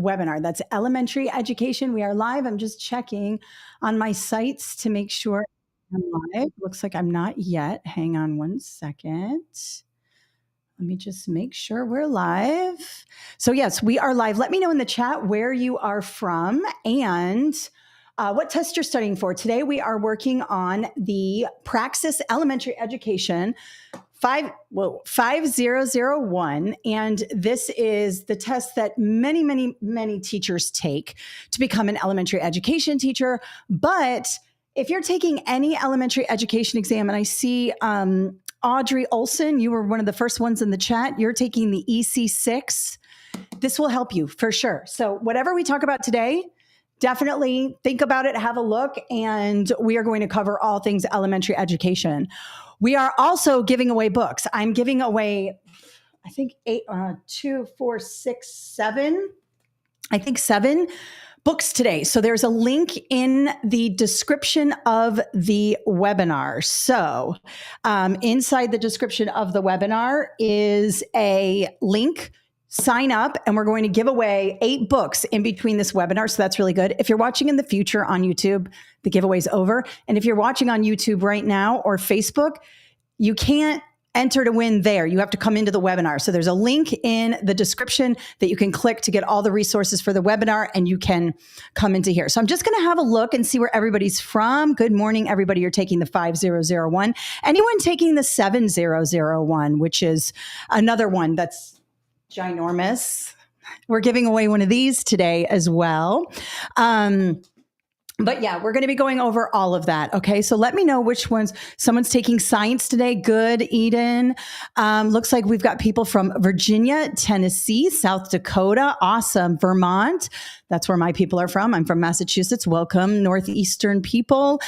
webinar. That's elementary education. We are live. I'm just checking on my sites to make sure I'm live. Looks like I'm not yet. Hang on one second. Let me just make sure we're live. So yes, we are live. Let me know in the chat where you are from and what test you're studying for. Today, we are working on the Praxis Elementary Education 5001. And this is the test that many teachers take to become an elementary education teacher. But if you're taking any elementary education exam, and I see Audrey Olson, you were one of the first ones in the chat, you're taking the EC6. This will help you for sure. So whatever we talk about today, definitely think about it, have a look, and we are going to cover all things elementary education. We are also giving away books. I'm giving away, I think 7 books today. So there's a link in the description of the webinar. So inside the description of the webinar is a link. Sign up, and we're going to give away 8 books in between this webinar. So that's really good. If you're watching in the future on YouTube, the giveaway's over. And if you're watching on YouTube right now or Facebook, you can't enter to win there. You have to come into the webinar. So there's a link in the description that you can click to get all the resources for the webinar, and you can come into here. So I'm just going to have a look and see where everybody's from. Good morning, everybody. You're taking the 5001. Anyone taking the 7001, which is another one that's ginormous. We're giving away one of these today as well. But yeah, we're going to be going over all of that. Okay. So let me know which ones. Someone's taking science today. Good, Eden. Looks like we've got people from Virginia, Tennessee, South Dakota. Awesome. Vermont. That's where my people are from. I'm from Massachusetts. Welcome, Northeastern people.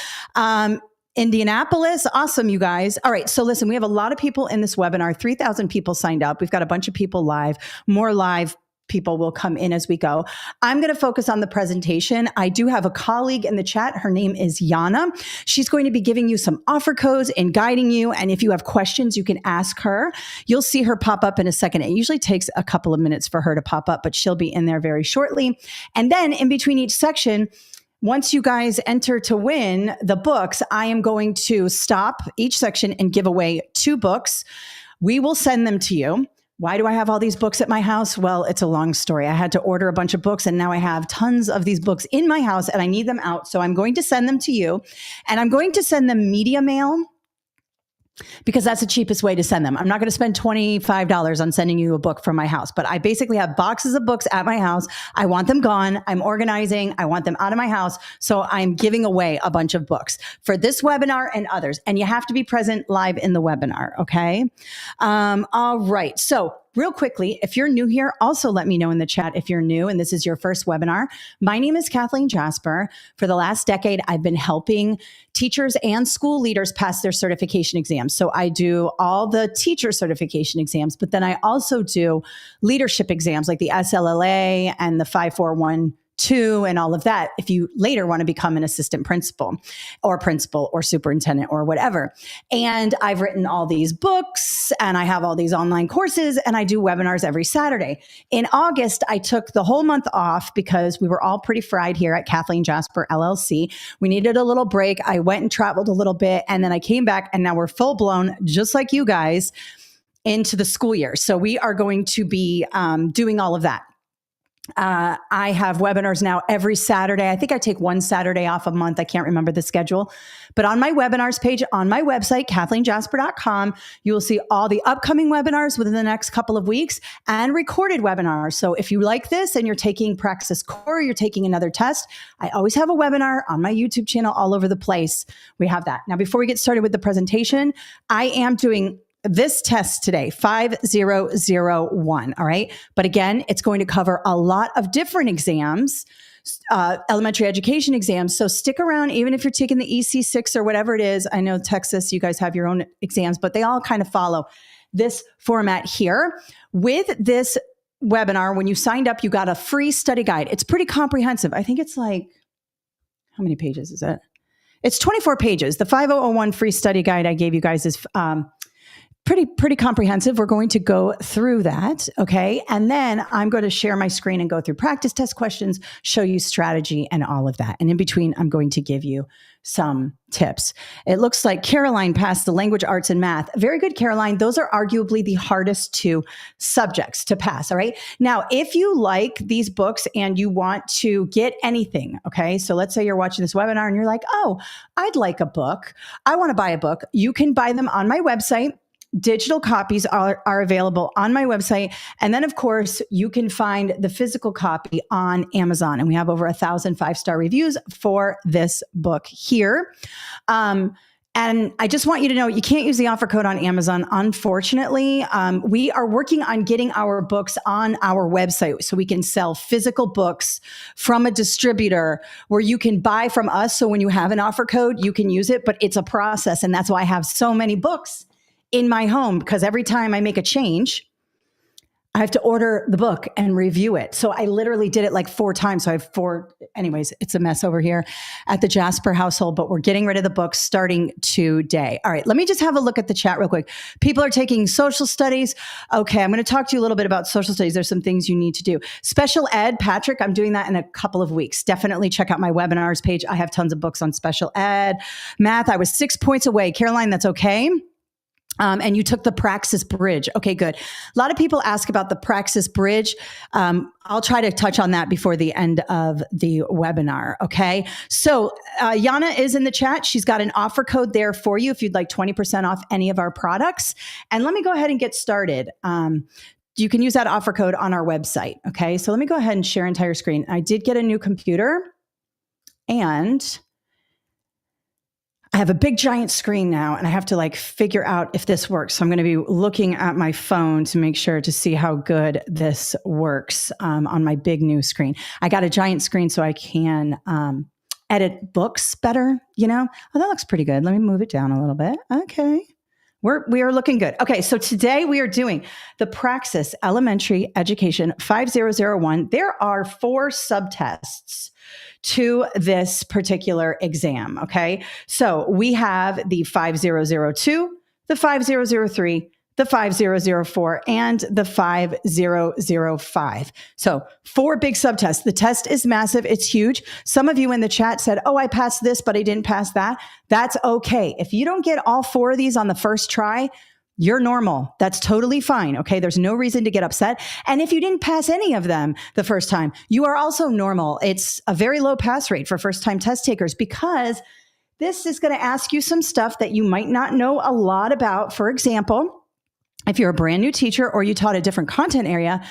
Indianapolis. Awesome, you guys. All right. So listen, we have a lot of people in this webinar, 3,000 people signed up. We've got a bunch of people live. More live people will come in as we go. I'm going to focus on the presentation. I do have a colleague in the chat. Her name is Yana. She's going to be giving you some offer codes and guiding you. And if you have questions, you can ask her. You'll see her pop up in a second. It usually takes a couple of minutes for her to pop up, but she'll be in there very shortly. And then in between each section, once you guys enter to win the books, I am going to stop each section and give away 2 books. We will send them to you. Why do I have all these books at my house? Well, it's a long story. I had to order a bunch of books, and now I have tons of these books in my house, and I need them out. So I'm going to send them to you, and I'm going to send them media mail, because that's the cheapest way to send them. I'm not going to spend $25 on sending you a book from my house, but I basically have boxes of books at my house. I want them gone. I'm organizing. I want them out of my house. So I'm giving away a bunch of books for this webinar and others. And you have to be present live in the webinar. Okay. All right. So real quickly, if you're new here, also let me know in the chat if you're new and this is your first webinar. My name is Kathleen Jasper. For the last decade, I've been helping teachers and school leaders pass their certification exams. So I do all the teacher certification exams, but then I also do leadership exams like the SLLA and the 5412 and all of that if you later want to become an assistant principal or superintendent or whatever. And I've written all these books and I have all these online courses and I do webinars every Saturday. In August, I took the whole month off because we were all pretty fried here at Kathleen Jasper LLC. We needed a little break. I went and traveled a little bit and then I came back and now we're full blown, just like you guys, into the school year. So we are going to be doing all of that. I have webinars now every Saturday. I think I take one Saturday off a month. I can't remember the schedule. But on my webinars page on my website, kathleenjasper.com, you will see all the upcoming webinars within the next couple of weeks and recorded webinars. So if you like this and you're taking Praxis Core, you're taking another test, I always have a webinar on my YouTube channel all over the place. We have that. Now, before we get started with the presentation, I am doing this test today, 5001. All right. But again, it's going to cover a lot of different exams, elementary education exams. So stick around, even if you're taking the EC6 or whatever it is. I know Texas, you guys have your own exams, but they all kind of follow this format here. With this webinar, when you signed up, you got a free study guide. It's pretty comprehensive. I think it's like, how many pages is it? It's 24 pages. The 5001 free study guide I gave you guys is pretty comprehensive. We're going to go through that. Okay. And then I'm going to share my screen and go through practice test questions, show you strategy and all of that. And in between, I'm going to give you some tips. It looks like Caroline passed the language arts and math. Very good, Caroline. Those are arguably the hardest two subjects to pass. All right. Now, if you like these books and you want to get anything, okay, so let's say you're watching this webinar and you're like, oh, I'd like a book. I want to buy a book. You can buy them on my website. Digital copies are available on my website. And then, of course, you can find the physical copy on Amazon. And we have over 1,000 5-star reviews for this book here. And I just want you to know, you can't use the offer code on Amazon. Unfortunately, we are working on getting our books on our website so we can sell physical books from a distributor where you can buy from us. So when you have an offer code, you can use it, but it's a process. And that's why I have so many books in my home, because every time I make a change, I have to order the book and review it. So I literally did it like 4 times. So I have 4, anyways, it's a mess over here at the Jasper household, but we're getting rid of the books starting today. All right, let me just have a look at the chat real quick. People are taking social studies. Okay, I'm going to talk to you a little bit about social studies. There's some things you need to do. Special ed, Patrick, I'm doing that in a couple of weeks. Definitely check out my webinars page. I have tons of books on special ed. Math, I was 6 points away. Caroline, that's okay. And you took the Praxis bridge. Okay, good. A lot of people ask about the Praxis bridge. I'll try to touch on that before the end of the webinar. Okay. So Yana is in the chat. She's got an offer code there for you if you'd like 20% off any of our products. And let me go ahead and get started. You can use that offer code on our website. Okay. So let me go ahead and share entire screen. I did get a new computer and I have a big giant screen now and I have to like figure out if this works. So I'm going to be looking at my phone to make sure to see how good this works on my big new screen. I got a giant screen so I can edit books better, you know? Oh, that looks pretty good. Let me move it down a little bit. Okay. We are looking good. Okay, so today we are doing the Praxis Elementary Education 5001. There are 4 subtests to this particular exam, okay? So we have the 5002, the 5003, the 5004, and the 5005. So 4 big subtests. The test is massive. It's huge. Some of you in the chat said, oh, I passed this, but I didn't pass that. That's okay. If you don't get all 4 of these on the first try, you're normal. That's totally fine. Okay. There's no reason to get upset. And if you didn't pass any of them the first time, you are also normal. It's a very low pass rate for first-time test takers because this is going to ask you some stuff that you might not know a lot about. For example, if you're a brand new teacher or you taught a different content area,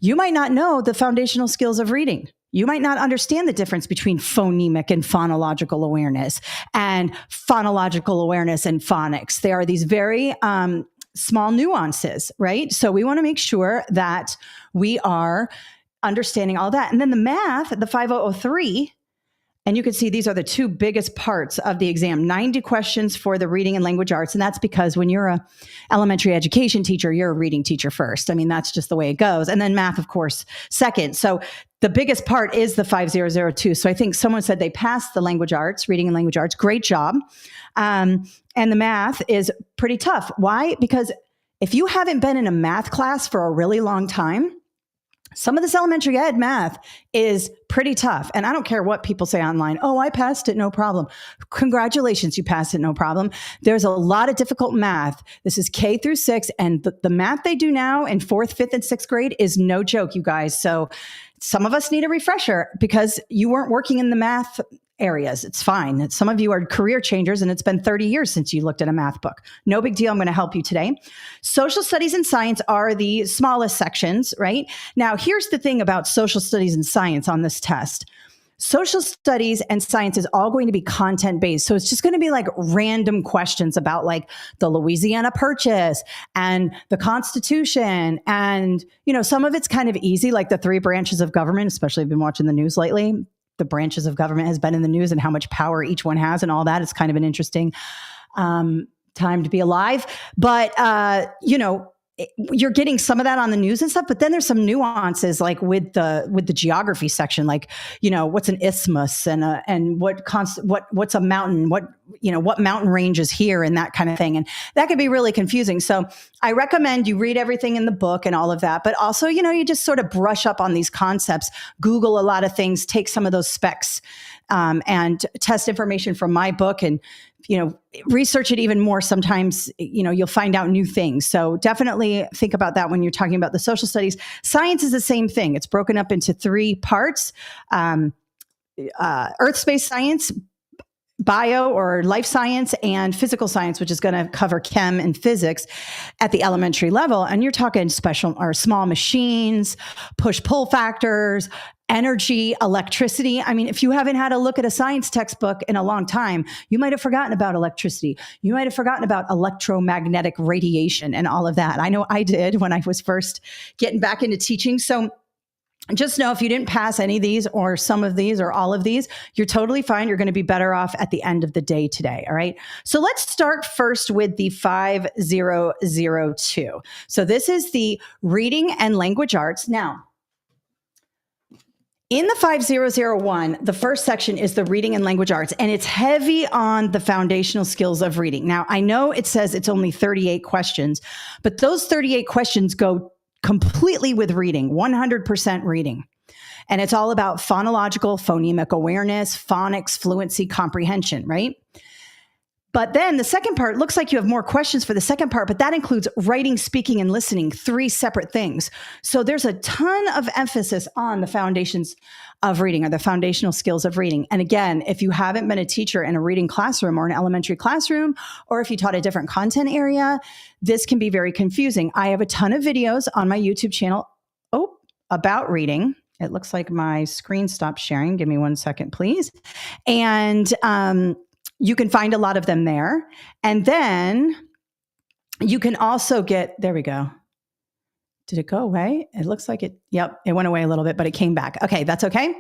you might not know the foundational skills of reading. You might not understand the difference between phonemic and phonological awareness and phonological awareness and phonics. There are these very small nuances, right? So we want to make sure that we are understanding all that. And then the math, the 5003, and you can see these are the 2 biggest parts of the exam, 90 questions for the reading and language arts. And that's because when you're a elementary education teacher, you're a reading teacher first. I mean, that's just the way it goes. And then math, of course, second. So the biggest part is the 5002. So I think someone said they passed the language arts, reading and language arts. Great job. And the math is pretty tough. Why? Because if you haven't been in a math class for a really long time, some of this elementary ed math is pretty tough. And I don't care what people say online. Oh, I passed it, no problem. Congratulations, you passed it, no problem. There's a lot of difficult math. This is K through 6. And the math they do now in 4th, 5th, and 6th grade is no joke, you guys. So some of us need a refresher because you weren't working in the math areas. It's fine. Some of you are career changers and it's been 30 years since you looked at a math book. No big deal. I'm going to help you today. Social studies and science are the smallest sections, right? Now, here's the thing about social studies and science on this test. Social studies and science is all going to be content-based. So it's just going to be like random questions about like the Louisiana Purchase and the Constitution. And, you know, some of it's kind of easy, like the 3 branches of government, especially I've been watching the news lately. The branches of government has been in the news and how much power each one has and all that. It's kind of an interesting time to be alive. But, you know, you're getting some of that on the news and stuff, but then there's some nuances like with the geography section, like, what's an isthmus and what's a mountain, what mountain range is here and that kind of thing. And that could be really confusing. So I recommend you read everything in the book and all of that, but also, you just sort of brush up on these concepts, Google a lot of things, take some of those specs, and test information from my book and, research it even more. Sometimes, you'll find out new things. So definitely think about that when you're talking about the social studies. Science is the same thing. It's broken up into 3 parts, earth-space science, bio or life science, and physical science, which is going to cover chem and physics at the elementary level. And you're talking special or small machines, push-pull factors, energy, electricity. I mean, if you haven't had a look at a science textbook in a long time, you might have forgotten about electricity. You might have forgotten about electromagnetic radiation and all of that. I know I did when I was first getting back into teaching. So just know if you didn't pass any of these or some of these or all of these, you're totally fine. You're going to be better off at the end of the day today. All right. So let's start first with the 5002. So this is the reading and language arts. Now, in the 5001, the first section is the reading and language arts, and it's heavy on the foundational skills of reading. Now, I know it says it's only 38 questions, but those 38 questions go completely with reading, 100% reading. And it's all about phonological, phonemic awareness, phonics, fluency, comprehension, right? But then the second part looks like you have more questions for the second part, but that includes writing, speaking, and listening, 3 separate things. So there's a ton of emphasis on the foundations of reading or the foundational skills of reading. And again, if you haven't been a teacher in a reading classroom or an elementary classroom, or if you taught a different content area, this can be very confusing. I have a ton of videos on my YouTube channel about reading. It looks like my screen stopped sharing. Give me 1 second, please. And you can find a lot of them there. And then you can also there we go. Did it go away? It looks like it went away a little bit, but it came back. Okay, that's okay.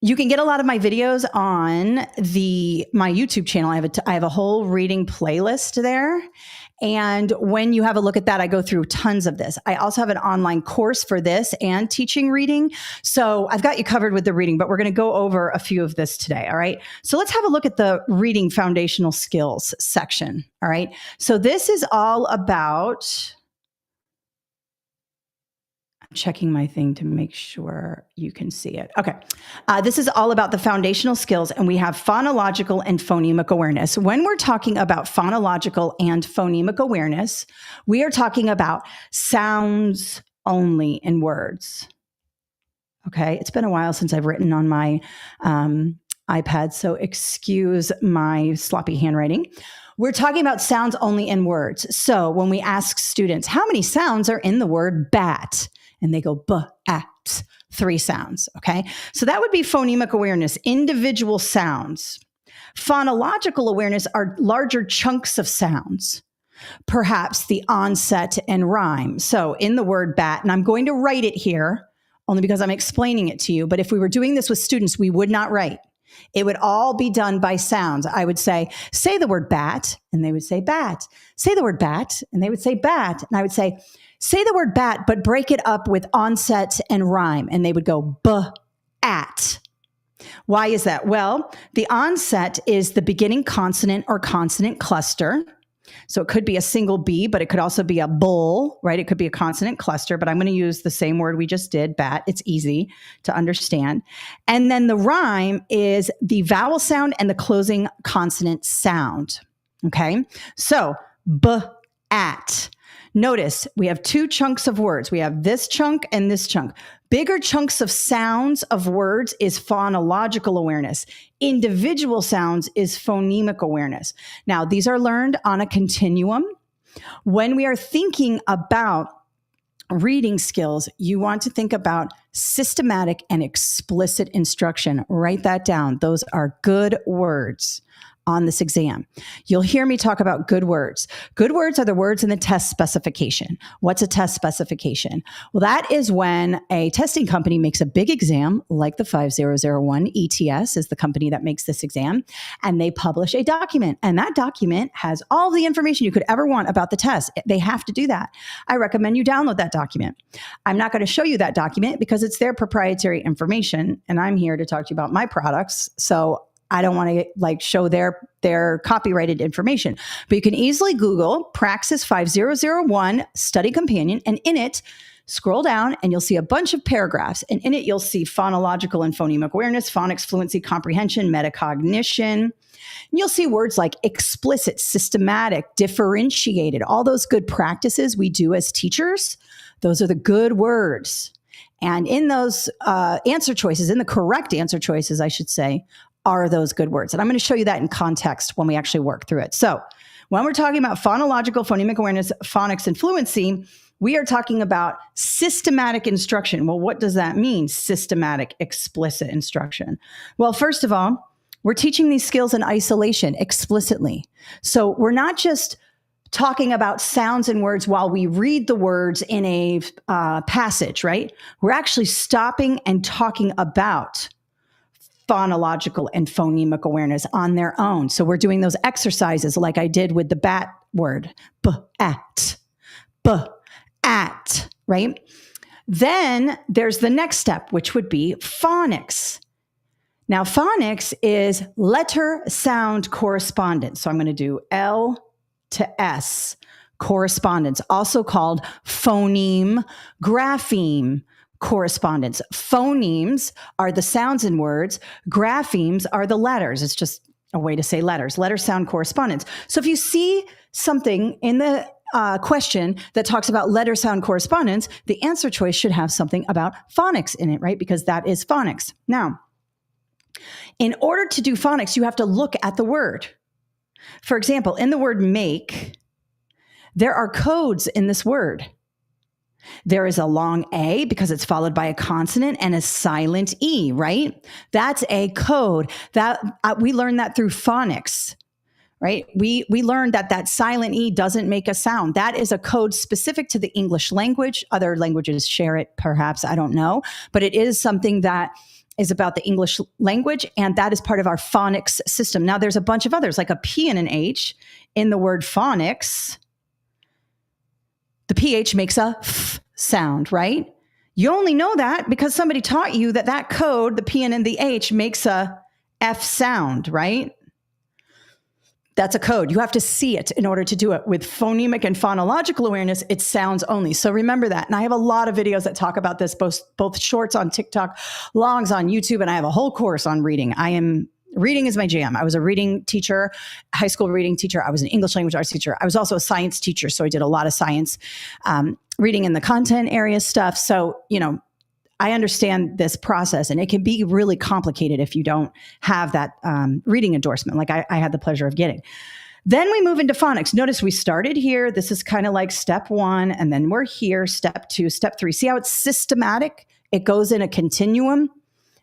You can get a lot of my videos on my YouTube channel. I have a whole reading playlist there. And when you have a look at that, I go through tons of this. I also have an online course for this and teaching reading. So I've got you covered with the reading, but we're going to go over a few of this today. All right. So let's have a look at the reading foundational skills section. All right. So this is all about, I'm checking my thing to make sure you can see it. Okay. This is all about the foundational skills, and we have phonological and phonemic awareness. When we're talking about phonological and phonemic awareness, we are talking about sounds only in words. Okay. It's been a while since I've written on my iPad, so excuse my sloppy handwriting. We're talking about sounds only in words. So when we ask students, how many sounds are in the word bat? And they go, b-at, 3 sounds, okay? So that would be phonemic awareness, individual sounds. Phonological awareness are larger chunks of sounds, perhaps the onset and rhyme. So in the word bat, and I'm going to write it here only because I'm explaining it to you, but if we were doing this with students, we would not write. It would all be done by sounds. I would say the word bat, and they would say bat. Say the word bat, and they would say bat. And I would say the word bat, but break it up with onset and rhyme. And they would go b-at. Why is that? Well, the onset is the beginning consonant or consonant cluster. So it could be a single B, but it could also be a bull, right? It could be a consonant cluster, but I'm going to use the same word we just did, bat. It's easy to understand. And then the rhyme is the vowel sound and the closing consonant sound. Okay. So b-at. Notice we have 2 chunks of words. We have this chunk and this chunk. Bigger chunks of sounds of words is phonological awareness. Individual sounds is phonemic awareness. Now, these are learned on a continuum. When we are thinking about reading skills, you want to think about systematic and explicit instruction. Write that down. Those are good words. on this exam. You'll hear me talk about good words. Good words are the words in the test specification. What's a test specification? Well, that is when a testing company makes a big exam, like the 5001 ETS is the company that makes this exam, and they publish a document. And that document has all the information you could ever want about the test. They have to do that. I recommend you download that document. I'm not going to show you that document because it's their proprietary information, and I'm here to talk to you about my products. So I don't want to show their copyrighted information, but you can easily Google Praxis 5001 study companion, and in it, scroll down and you'll see a bunch of paragraphs. And in it, you'll see phonological and phonemic awareness, phonics, fluency, comprehension, metacognition. And you'll see words like explicit, systematic, differentiated, all those good practices we do as teachers. Those are the good words. And in those answer choices, in the correct answer choices, I should say, are those good words. And I'm going to show you that in context when we actually work through it. So when we're talking about phonological, phonemic awareness, phonics, and fluency, we are talking about systematic instruction. Well, what does that mean? Systematic, explicit instruction. Well, first of all, we're teaching these skills in isolation explicitly. So we're not just talking about sounds and words while we read the words in a passage, right? We're actually stopping and talking about phonological and phonemic awareness on their own. So we're doing those exercises like I did with the bat word, b-at, right? Then there's the next step, which would be phonics. Now, phonics is letter sound correspondence. So I'm going to do L to S correspondence, also called phoneme, grapheme correspondence. Phonemes are the sounds in words. Graphemes are the letters. It's just a way to say letters. Letter sound correspondence. So if you see something in the question that talks about letter sound correspondence, the answer choice should have something about phonics in it, right? Because that is phonics. Now, in order to do phonics, you have to look at the word. For example, in the word make, there are codes in this word. There is a long A because it's followed by a consonant and a silent E, right? That's a code. That we learned that through phonics, right? We learned that silent E doesn't make a sound. That is a code specific to the English language. Other languages share it, perhaps, I don't know. But it is something that is about the English language, and that is part of our phonics system. Now, there's a bunch of others, like a P and an H in the word phonics. The PH makes a F sound, right? You only know that because somebody taught you that code, the P and the H, makes a F sound, right? That's a code. You have to see it in order to do it. With phonemic and phonological awareness, it's sounds only. So remember that. And I have a lot of videos that talk about this, both shorts on TikTok, longs on YouTube, and I have a whole course on reading. Reading is my jam. I was a reading teacher, high school reading teacher. I was an English language arts teacher. I was also a science teacher, so I did a lot of science, reading in the content area stuff. So, I understand this process, and it can be really complicated if you don't have that reading endorsement, like I had the pleasure of getting. Then we move into phonics. Notice we started here. This is kind of like step one, and then we're here, step two, step three. See how it's systematic? It goes in a continuum.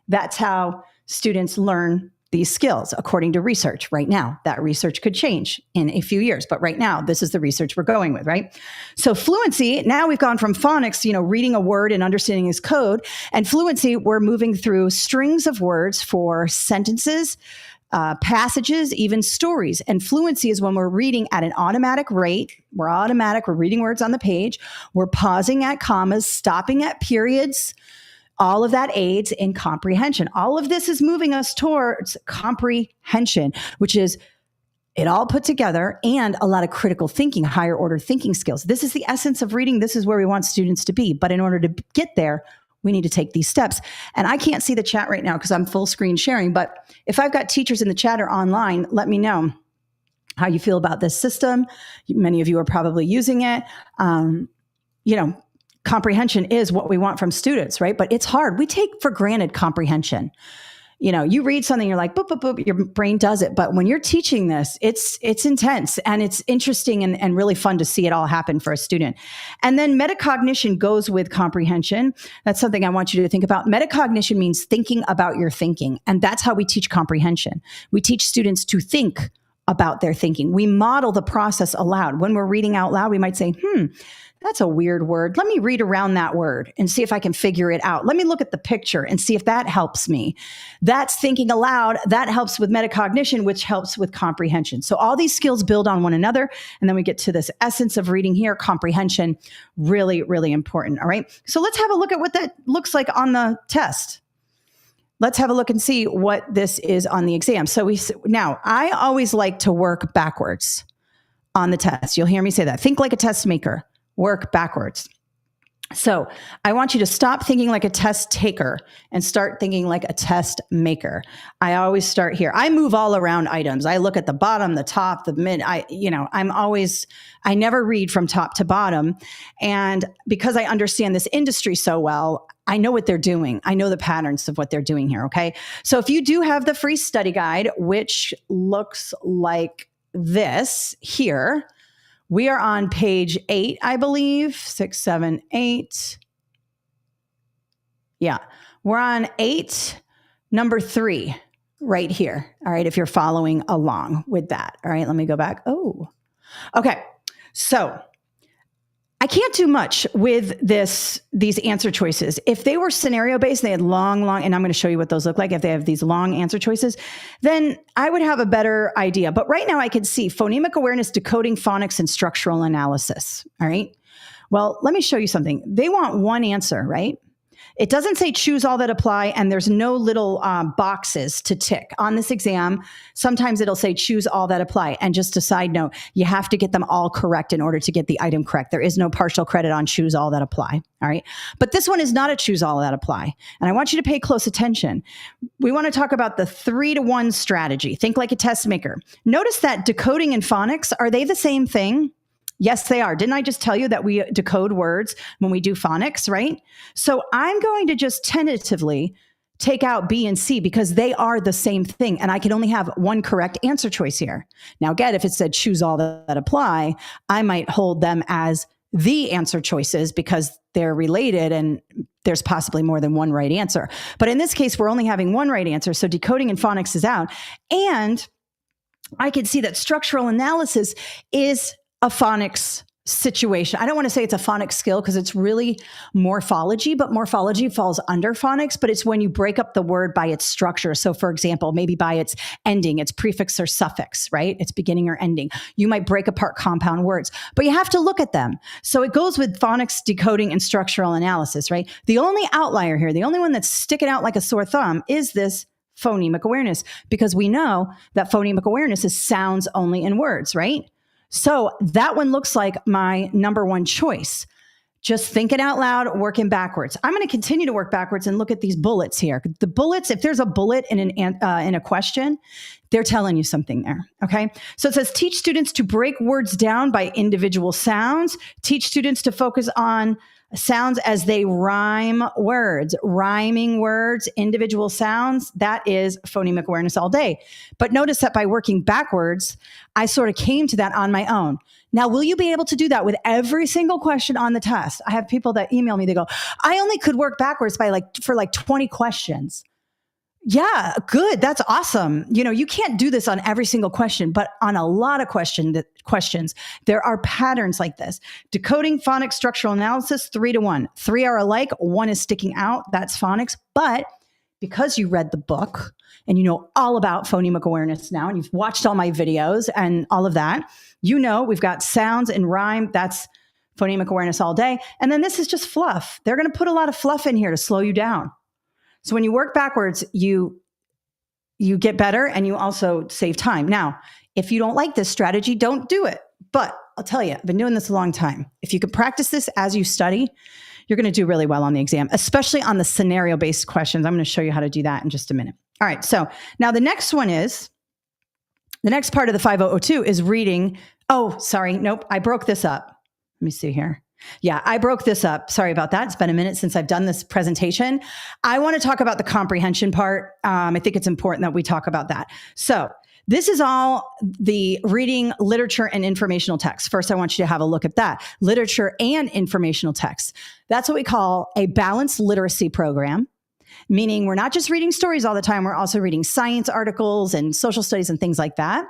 That's how students learn these skills, according to research right now. That research could change in a few years, but right now, this is the research we're going with, right? So fluency, now we've gone from phonics, reading a word and understanding its code, and fluency, we're moving through strings of words for sentences, passages, even stories. And fluency is when we're reading at an automatic rate. We're reading words on the page. We're pausing at commas, stopping at periods. All of that aids in comprehension. All of this is moving us towards comprehension, which is it all put together, and a lot of critical thinking, higher order thinking skills. This is the essence of reading. This is where we want students to be. But in order to get there, we need to take these steps. And I can't see the chat right now because I'm full screen sharing. But if I've got teachers in the chat or online, let me know how you feel about this system. Many of you are probably using it. Comprehension is what we want from students, right? But it's hard. We take for granted comprehension. You read something, you're like, boop, boop, boop, your brain does it. But when you're teaching this, it's intense and it's interesting and really fun to see it all happen for a student. And then metacognition goes with comprehension. That's something I want you to think about. Metacognition means thinking about your thinking. And that's how we teach comprehension. We teach students to think about their thinking. We model the process aloud. When we're reading out loud, we might say, that's a weird word. Let me read around that word and see if I can figure it out. Let me look at the picture and see if that helps me. That's thinking aloud. That helps with metacognition, which helps with comprehension. So all these skills build on one another. And then we get to this essence of reading here, comprehension, really, really important. All right. So let's have a look at what that looks like on the test. Let's have a look and see what this is on the exam. Now I always like to work backwards on the test. You'll hear me say that. Think like a test maker. Work backwards. So I want you to stop thinking like a test taker and start thinking like a test maker. I always start here. I move all around items. I look at the bottom, the top, the mid. I never read from top to bottom. And because I understand this industry so well, I know what they're doing. I know the patterns of what they're doing here. Okay. So if you do have the free study guide, which looks like this here, we are on page 8, I believe, 6, 7, 8. Yeah, we're on 8, number 3, right here. All right, if you're following along with that. All right, let me go back. Oh, okay. So I can't do much with these answer choices. If they were scenario based, they had long, and I'm going to show you what those look like. If they have these long answer choices, then I would have a better idea. But right now I can see phonemic awareness, decoding, phonics, and structural analysis. All right. Well, let me show you something. They want one answer, right? It doesn't say choose all that apply, and there's no little boxes to tick. On this exam, sometimes it'll say choose all that apply. And just a side note, you have to get them all correct in order to get the item correct. There is no partial credit on choose all that apply. All right. But this one is not a choose all that apply. And I want you to pay close attention. We want to talk about the 3-to-1 strategy. Think like a test maker. Notice that decoding and phonics, are they the same thing? Yes, they are. Didn't I just tell you that we decode words when we do phonics, right? So I'm going to just tentatively take out B and C because they are the same thing. And I can only have one correct answer choice here. Now, again, if it said choose all that apply, I might hold them as the answer choices because they're related and there's possibly more than one right answer. But in this case, we're only having one right answer. So decoding and phonics is out. And I can see that structural analysis is a phonics situation. I don't want to say it's a phonics skill because it's really morphology, but morphology falls under phonics, but it's when you break up the word by its structure. So for example, maybe by its ending, its prefix or suffix, right? Its beginning or ending. You might break apart compound words, but you have to look at them. So it goes with phonics, decoding, and structural analysis, right? The only outlier here, the only one that's sticking out like a sore thumb is this phonemic awareness, because we know that phonemic awareness is sounds only in words, right? So that one looks like my number one choice. Just think it out loud, working backwards. I'm going to continue to work backwards and look at these bullets here. The bullets, if there's a bullet in a question, they're telling you something there, okay? So it says, teach students to break words down by individual sounds. Teach students to focus on sounds as they rhyme words. Rhyming words, individual sounds, that is phonemic awareness all day. But notice that by working backwards, I sort of came to that on my own. Now, will you be able to do that with every single question on the test? I have people that email me, they go, I only could work backwards for 20 questions. Yeah, good. That's awesome. You can't do this on every single question, but on a lot of questions, there are patterns like this. Decoding, phonics, structural analysis, 3-to-1. 3 are alike. 1 is sticking out. That's phonics. But because you read the book and you know all about phonemic awareness now, and you've watched all my videos and all of that, we've got sounds and rhyme. That's phonemic awareness all day. And then this is just fluff. They're going to put a lot of fluff in here to slow you down. So when you work backwards, you get better and you also save time. Now, if you don't like this strategy, don't do it. But I'll tell you, I've been doing this a long time. If you can practice this as you study, you're going to do really well on the exam, especially on the scenario-based questions. I'm going to show you how to do that in just a minute. All right. So now the next part of the 5002 is reading. Oh, sorry. Nope. I broke this up. Let me see here. Yeah, I broke this up. Sorry about that. It's been a minute since I've done this presentation. I want to talk about the comprehension part. I think it's important that we talk about that. So this is all the reading, literature, and informational text. First, I want you to have a look at that. Literature and informational text. That's what we call a balanced literacy program, meaning we're not just reading stories all the time. We're also reading science articles and social studies and things like that.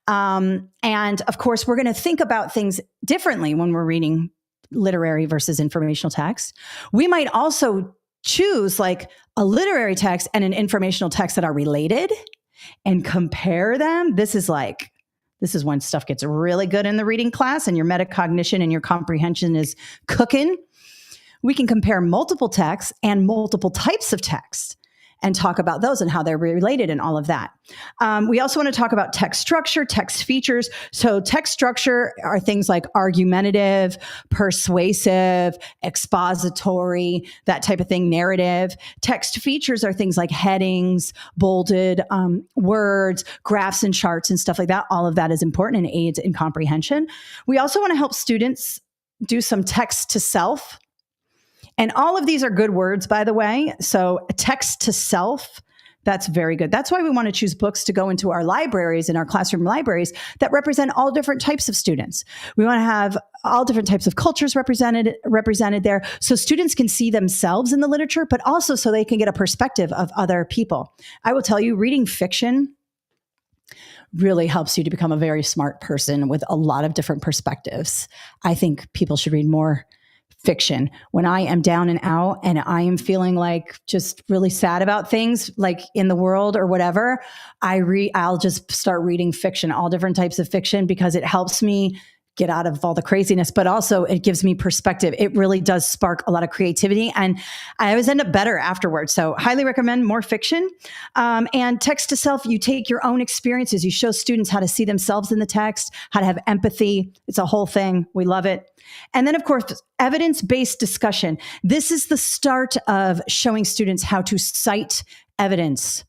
And of course, we're going to think about things differently when we're reading literary versus informational text. We might also choose like a literary text and an informational text that are related and compare them. This is when stuff gets really good in the reading class and your metacognition and your comprehension is cooking. We can compare multiple texts and multiple types of text and talk about those and how they're related and all of that. We also want to talk about text structure, text features. So text structure are things like argumentative, persuasive, expository, that type of thing, narrative. Text features are things like headings, bolded words, graphs and charts and stuff like that. All of that is important and aids in comprehension. We also want to help students do some text to self. And all of these are good words, by the way. So text to self, that's very good. That's why we want to choose books to go into our libraries and our classroom libraries that represent all different types of students. We want to have all different types of cultures represented there so students can see themselves in the literature, but also so they can get a perspective of other people. I will tell you, reading fiction really helps you to become a very smart person with a lot of different perspectives. I think people should read more fiction. When I am down and out and I am feeling like just really sad about things like in the world or whatever, I'll just start reading fiction, all different types of fiction, because it helps me get out of all the craziness, but also it gives me perspective. It really does spark a lot of creativity and I always end up better afterwards. So highly recommend more fiction. And text to self, you take your own experiences. You show students how to see themselves in the text, how to have empathy. It's a whole thing. We love it. And then of course, evidence-based discussion. This is the start of showing students how to cite evidence.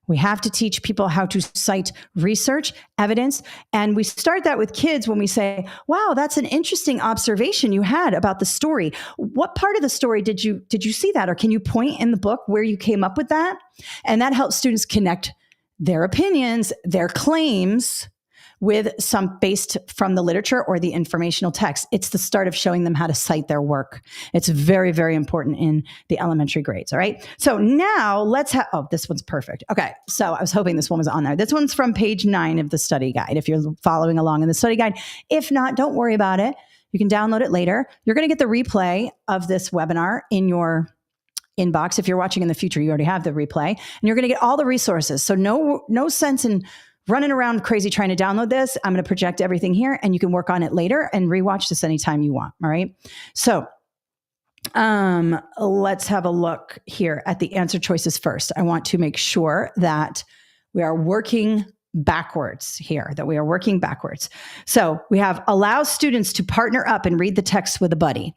We have to teach people how to cite research, evidence, and we start that with kids when we say, wow, that's an interesting observation you had about the story. What part of the story did you see that? Or can you point in the book where you came up with that? And that helps students connect their opinions, their claims with some based from the literature or the informational text. It's the start of showing them how to cite their work. It's very, very important in the elementary grades. All right. So now let's have, this one's perfect. Okay. So I was hoping this one was on there. This one's from page 9 of the study guide. If you're following along in the study guide, if not, don't worry about it. You can download it later. You're going to get the replay of this webinar in your inbox. If you're watching in the future, you already have the replay and you're going to get all the resources. So no sense in running around crazy trying to download this. I'm going to project everything here and you can work on it later and rewatch this anytime you want. All right. So let's have a look here at the answer choices first. I want to make sure that we are working backwards here, So we have allow students to partner up and read the text with a buddy.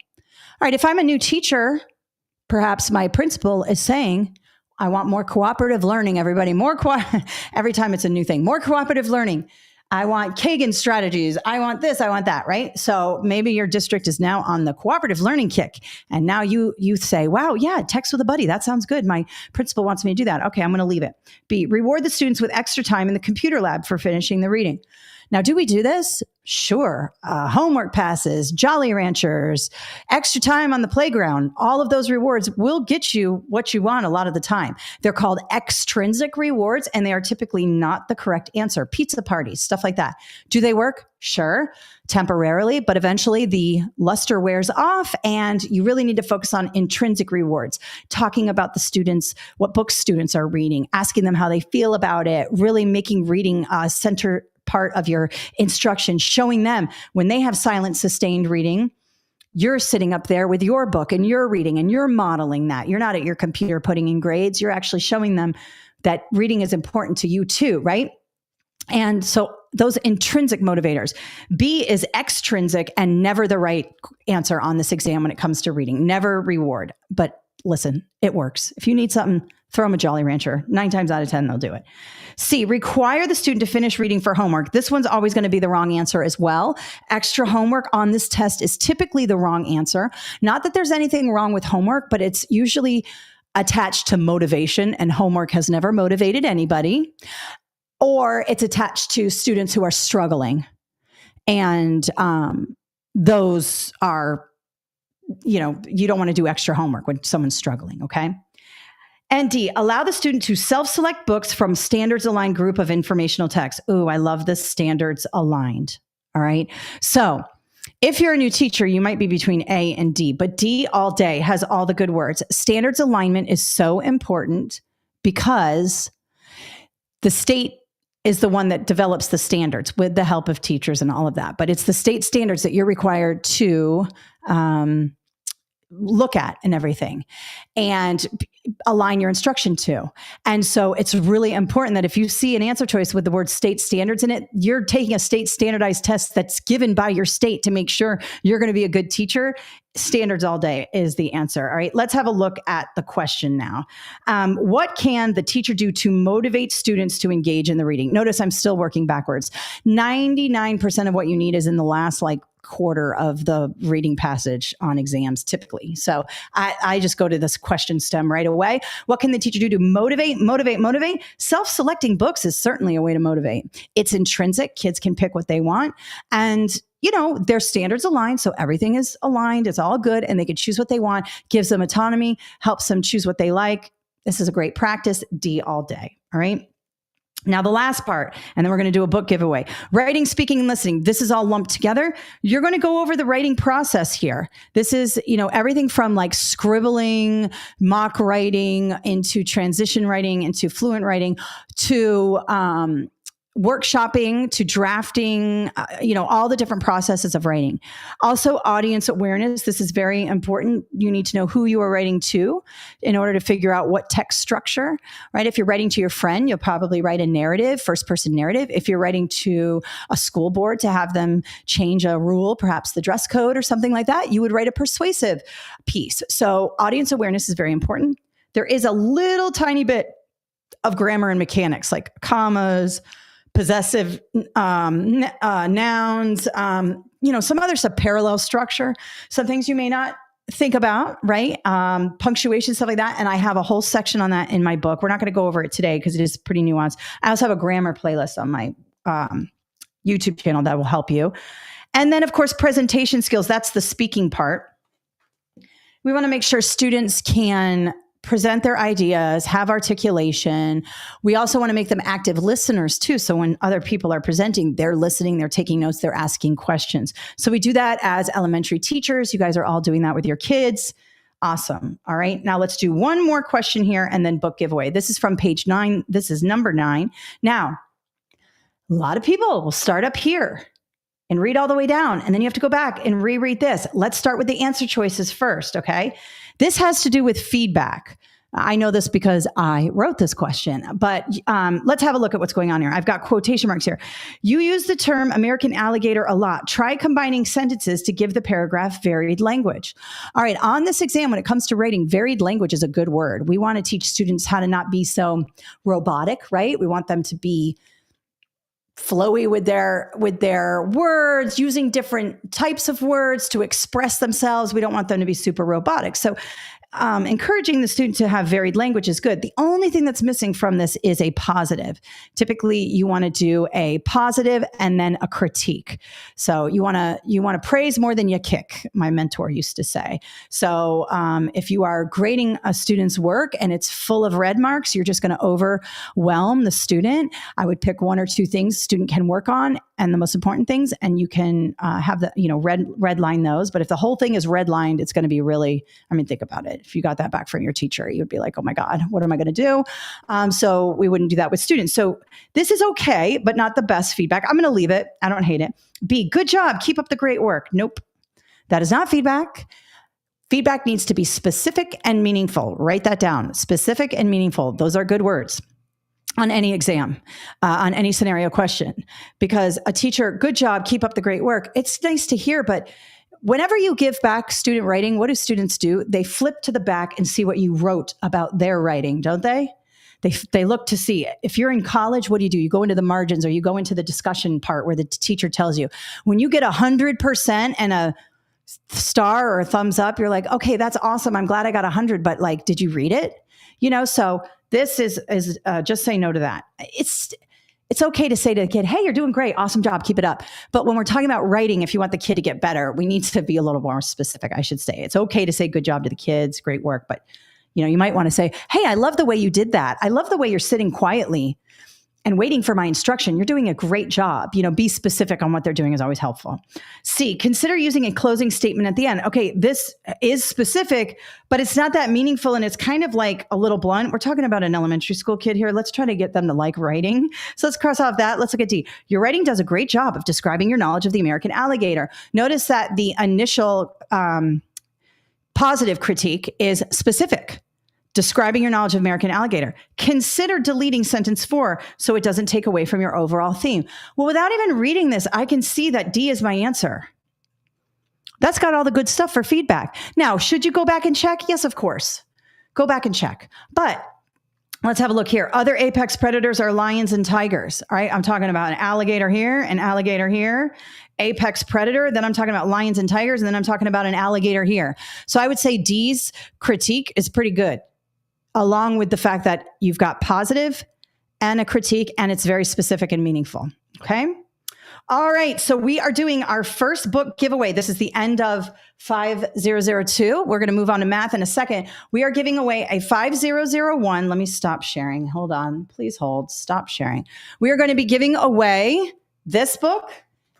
All right. If I'm a new teacher, perhaps my principal is saying, I want more cooperative learning, everybody. Every time it's a new thing, more cooperative learning. I want Kagan strategies. I want this, I want that, right? So maybe your district is now on the cooperative learning kick. And now you say, wow, yeah, text with a buddy. That sounds good. My principal wants me to do that. Okay, I'm going to leave it. B, reward the students with extra time in the computer lab for finishing the reading. Now, do we do this? Sure. Homework passes, Jolly Ranchers, extra time on the playground. All of those rewards will get you what you want a lot of the time. They're called extrinsic rewards, and they are typically not the correct answer. Pizza parties, stuff like that. Do they work? Sure, temporarily, but eventually the luster wears off, and you really need to focus on intrinsic rewards, talking about the students, what books students are reading, asking them how they feel about it, really making reading center part of your instruction, showing them when they have silent sustained reading, you're sitting up there with your book and you're reading and you're modeling that. You're not at your computer putting in grades. You're actually showing them that reading is important to you too, right? And so those intrinsic motivators. B is extrinsic and never the right answer on this exam when it comes to reading. Never reward. But listen, it works. If you need something, Throw them a Jolly Rancher. 9 times out of 10, they'll do it. C, require the student to finish reading for homework. This one's always going to be the wrong answer as well. Extra homework on this test is typically the wrong answer. Not that there's anything wrong with homework, but it's usually attached to motivation, and homework has never motivated anybody. Or it's attached to students who are struggling. And those are, you don't want to do extra homework when someone's struggling, okay? And D, allow the student to self-select books from standards aligned group of informational texts. Ooh, I love this standards aligned. All right. So if you're a new teacher, you might be between A and D, but D all day has all the good words. Standards alignment is so important because the state is the one that develops the standards with the help of teachers and all of that. But it's the state standards that you're required to look at and everything and align your instruction to. And so it's really important that if you see an answer choice with the word state standards in it, you're taking a state standardized test that's given by your state to make sure you're going to be a good teacher. Standards all day is the answer. All right, let's have a look at the question now. What can the teacher do to motivate students to engage in the reading? Notice I'm still working backwards. 99% of what you need is in the last quarter of the reading passage on exams typically. So I just go to this question stem right away. What can the teacher do to motivate? Self-selecting books is certainly a way to motivate. It's intrinsic. Kids can pick what they want. And their standards aligned. So everything is aligned. It's all good. And they can choose what they want, gives them autonomy, helps them choose what they like. This is a great practice. D all day. All right. Now, the last part, and then we're going to do a book giveaway. Writing, speaking, and listening. This is all lumped together. You're going to go over the writing process here. This is, everything from scribbling, mock writing, into transition writing, into fluent writing, to workshopping, to drafting, all the different processes of writing. Also, audience awareness. This is very important. You need to know who you are writing to in order to figure out what text structure, right? If you're writing to your friend, you'll probably write a narrative, first person narrative. If you're writing to a school board to have them change a rule, perhaps the dress code or something like that, you would write a persuasive piece. So audience awareness is very important. There is a little tiny bit of grammar and mechanics, like commas, possessive nouns, some other stuff, parallel structure, some things you may not think about, right? Punctuation, stuff like that. And I have a whole section on that in my book. We're not going to go over it today because it is pretty nuanced. I also have a grammar playlist on my YouTube channel that will help you. And then, of course, presentation skills. That's the speaking part. We want to make sure students can present their ideas, have articulation. We also want to make them active listeners too. So when other people are presenting, they're listening, they're taking notes, they're asking questions. So we do that as elementary teachers. You guys are all doing that with your kids. Awesome. All right. Now let's do one more question here and then book giveaway. This is from page 9. This is number 9. Now, a lot of people will start up here and read all the way down. And then you have to go back and reread this. Let's start with the answer choices first, okay? This has to do with feedback. I know this because I wrote this question, but let's have a look at what's going on here. I've got quotation marks here. You use the term American alligator a lot. Try combining sentences to give the paragraph varied language. All right, on this exam, when it comes to writing, varied language is a good word. We want to teach students how to not be so robotic, right? We want them to be flowy with their words, using different types of words to express themselves. We don't want them to be super robotic. So encouraging the student to have varied language is good. The only thing that's missing from this is a positive. Typically, you want to do a positive and then a critique. So you want to praise more than you kick, my mentor used to say. So if you are grading a student's work and it's full of red marks, you're just going to overwhelm the student. I would pick 1 or 2 things the student can work on and the most important things, and you can have the red line those. But if the whole thing is red lined, it's going to be really, think about it. If you got that back from your teacher, you'd be like, oh my God, what am I going to do? So we wouldn't do that with students. So this is okay, but not the best feedback. I'm going to leave it. I don't hate it. B, good job. Keep up the great work. Nope. That is not feedback. Feedback needs to be specific and meaningful. Write that down. Specific and meaningful. Those are good words on any exam, on any scenario question, because a teacher, good job, keep up the great work. It's nice to hear, but whenever you give back student writing, what do students do? They flip to the back and see what you wrote about their writing, don't they? They look to see it. If you're in college, what do? You go into the margins, or you go into the discussion part where the teacher tells you. When you get 100% and a star or a thumbs up, you're like, okay, that's awesome. I'm glad I got 100, but like, did you read it? So this is just say no to that. It's okay to say to the kid, hey, you're doing great. Awesome job. Keep it up. But when we're talking about writing, if you want the kid to get better, we need to be a little more specific, I should say. It's okay to say good job to the kids, great work. But, you might want to say, hey, I love the way you did that. I love the way you're sitting quietly and waiting for my instruction. You're doing a great job. Be specific on what they're doing is always helpful. C, consider using a closing statement at the end. Okay, this is specific, but it's not that meaningful, and it's kind of like a little blunt. We're talking about an elementary school kid here. Let's try to get them to like writing. So let's cross off that. Let's look at D. Your writing does a great job of describing your knowledge of the American alligator. Notice that the initial positive critique is specific. Describing your knowledge of American alligator. Consider deleting sentence 4 so it doesn't take away from your overall theme. Well, without even reading this, I can see that D is my answer. That's got all the good stuff for feedback. Now, should you go back and check? Yes, of course. Go back and check. But let's have a look here. Other apex predators are lions and tigers. All right, I'm talking about an alligator here, apex predator. Then I'm talking about lions and tigers, and then I'm talking about an alligator here. So I would say D's critique is pretty good, along with the fact that you've got positive and a critique, and it's very specific and meaningful. Okay. All right. So we are doing our first book giveaway. This is the end of 5002. We're going to move on to math in a second. We are giving away a 5001. Let me stop sharing. Hold on. Please hold. Stop sharing. We are going to be giving away this book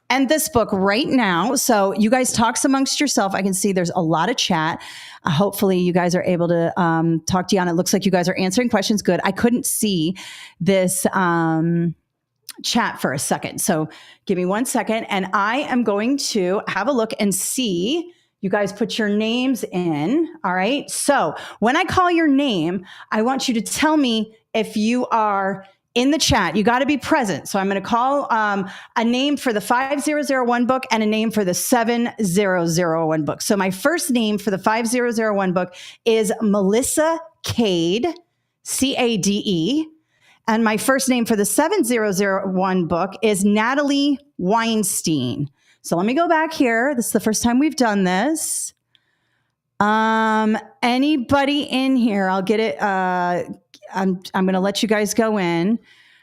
and this book right now. So you guys talk amongst yourself. I can see there's a lot of chat. Hopefully you guys are able to talk to Yana. It looks like you guys are answering questions. Good. I couldn't see this chat for a second. So give me 1 second. And I am going to have a look and see. You guys put your names in. All right. So when I call your name, I want you to tell me if you are in the chat. You got to be present. So I'm going to call a name for the 5001 book and a name for the 7001 book. So my first name for the 5001 book is Melissa Cade, Cade. And my first name for the 7001 book is Natalie Weinstein. So let me go back here. This is the first time we've done this. Anybody in here? I'll get it. I'm going to let you guys go in.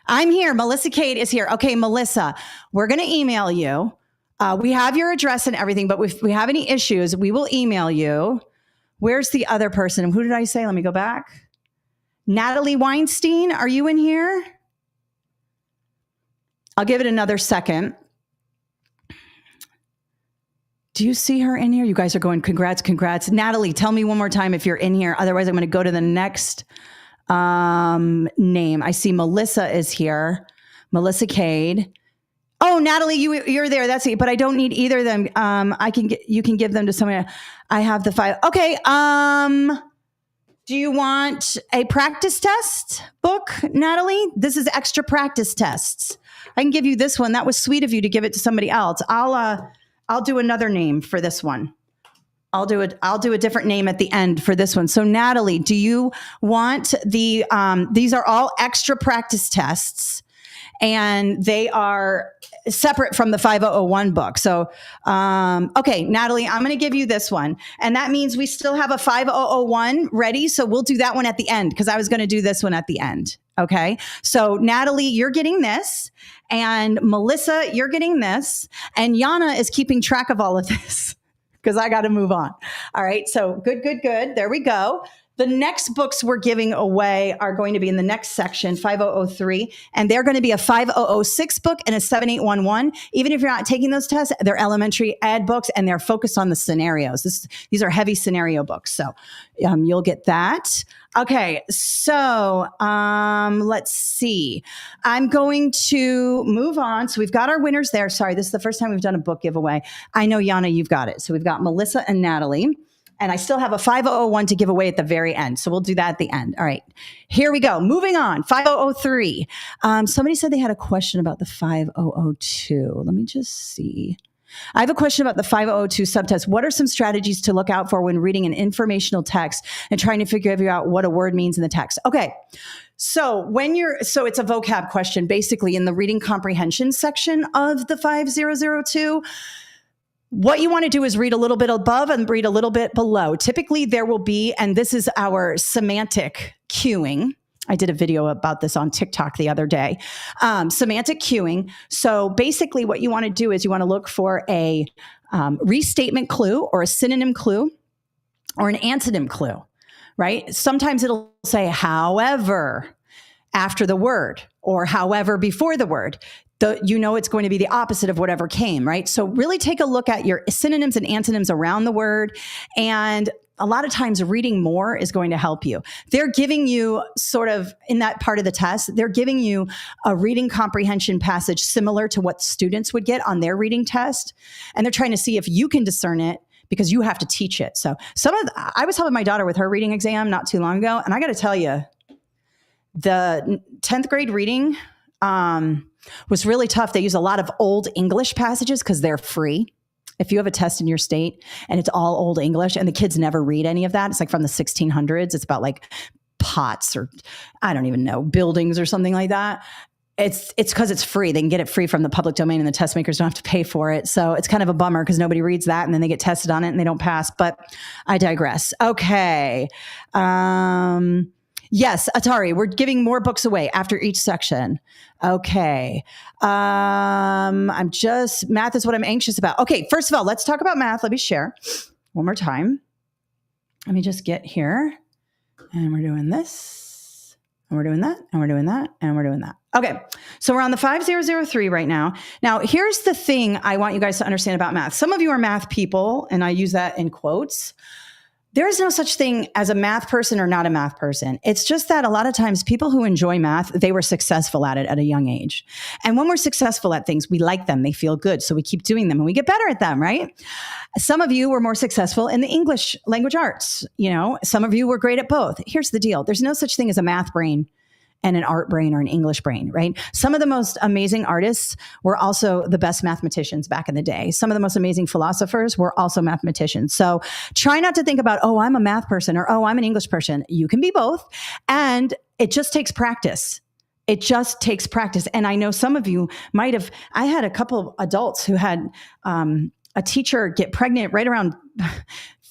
I'm here. Melissa Cade is here. Okay, Melissa, we're going to email you. We have your address and everything, but if we have any issues, we will email you. Where's the other person? Who did I say? Let me go back. Natalie Weinstein, are you in here? I'll give it another second. Do you see her in here? You guys are going, congrats, congrats. Natalie, tell me one more time if you're in here. Otherwise, I'm going to go to the next name. I see Melissa is here. Melissa Cade. Oh, Natalie, you're there. That's it. But I don't need either of them. You can give them to somebody. I have the 5. Okay. Do you want a practice test book, Natalie? This is extra practice tests. I can give you this one. That was sweet of you to give it to somebody else. I'll do another name for this one. I'll do a different name at the end for this one. So Natalie, do you want these are all extra practice tests, and they are separate from the 5001 book. So, okay, Natalie, I'm going to give you this one. And that means we still have a 5001 ready. So we'll do that one at the end, because I was going to do this one at the end. Okay. So Natalie, you're getting this, and Melissa, you're getting this, and Yana is keeping track of all of this because I got to move on. All right. So good. There we go. The next books we're giving away are going to be in the next section, 5003, and they're going to be a 5006 book and a 7811. Even if you're not taking those tests, they're elementary ed books, and they're focused on the scenarios. These are heavy scenario books, so you'll get that. Okay, so let's see. I'm going to move on. So we've got our winners there. Sorry, this is the first time we've done a book giveaway. I know, Yana, you've got it. So we've got Melissa and Natalie. And I still have a 5001 to give away at the very end. So we'll do that at the end. All right, here we go. Moving on, 5003. Somebody said they had a question about the 5002. Let me just see. I have a question about the 5002 subtest. What are some strategies to look out for when reading an informational text and trying to figure out what a word means in the text? Okay. So it's a vocab question, basically in the reading comprehension section of the 5002. What you want to do is read a little bit above and read a little bit below. Typically there will be, and this is our semantic cueing. I did a video about this on TikTok the other day. Semantic cueing. So basically what you want to do is you want to look for a restatement clue or a synonym clue or an antonym clue, right? Sometimes it'll say however after the word or however before the word. It's going to be the opposite of whatever came, right? So really take a look at your synonyms and antonyms around the word. And a lot of times reading more is going to help you. They're giving you sort of in that part of the test, they're giving you a reading comprehension passage similar to what students would get on their reading test. And they're trying to see if you can discern it because you have to teach it. So I was helping my daughter with her reading exam not too long ago. And I got to tell you, the 10th grade reading was really tough. They use a lot of old English passages because they're free. If you have a test in your state and it's all old English and the kids never read any of that, it's like from the 1600s. It's about like pots or I don't even know, buildings or something like that. It's because it's free. They can get it free from the public domain and the test makers don't have to pay for it. So it's kind of a bummer because nobody reads that and then they get tested on it and they don't pass. But I digress. Okay. Yes, Atari, we're giving more books away after each section. Okay. Math is what I'm anxious about. Okay, first of all, let's talk about math. Let me share one more time. Let me just get here. And we're doing this. And we're doing that. And we're doing that. And we're doing that. Okay, so we're on the 5003 right now. Now, here's the thing I want you guys to understand about math. Some of you are math people, and I use that in quotes. There is no such thing as a math person or not a math person. It's just that a lot of times people who enjoy math, they were successful at it at a young age. And when we're successful at things, we like them, they feel good. So we keep doing them and we get better at them, right? Some of you were more successful in the English language arts. Some of you were great at both. Here's the deal. There's no such thing as a math brain and an art brain or an English brain, right? Some of the most amazing artists were also the best mathematicians back in the day. Some of the most amazing philosophers were also mathematicians. So try not to think about, oh, I'm a math person or, oh, I'm an English person. You can be both. And it just takes practice. It just takes practice. And I know some of you I had a couple of adults who had a teacher get pregnant right around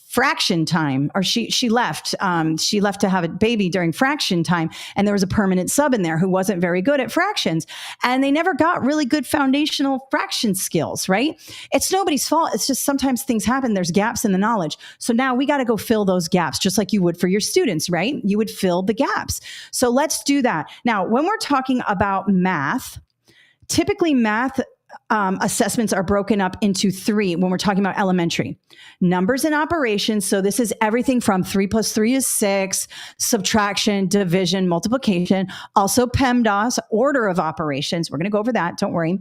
fraction time, or she left to have a baby during fraction time. And there was a permanent sub in there who wasn't very good at fractions. And they never got really good foundational fraction skills, right? It's nobody's fault. It's just sometimes things happen. There's gaps in the knowledge. So now we got to go fill those gaps, just like you would for your students, right? You would fill the gaps. So let's do that. Now, when we're talking about math, typically math assessments are broken up into three when we're talking about elementary. Numbers and operations. So this is everything from 3 + 3 is 6, subtraction, division, multiplication. Also PEMDAS, order of operations. We're going to go over that. Don't worry.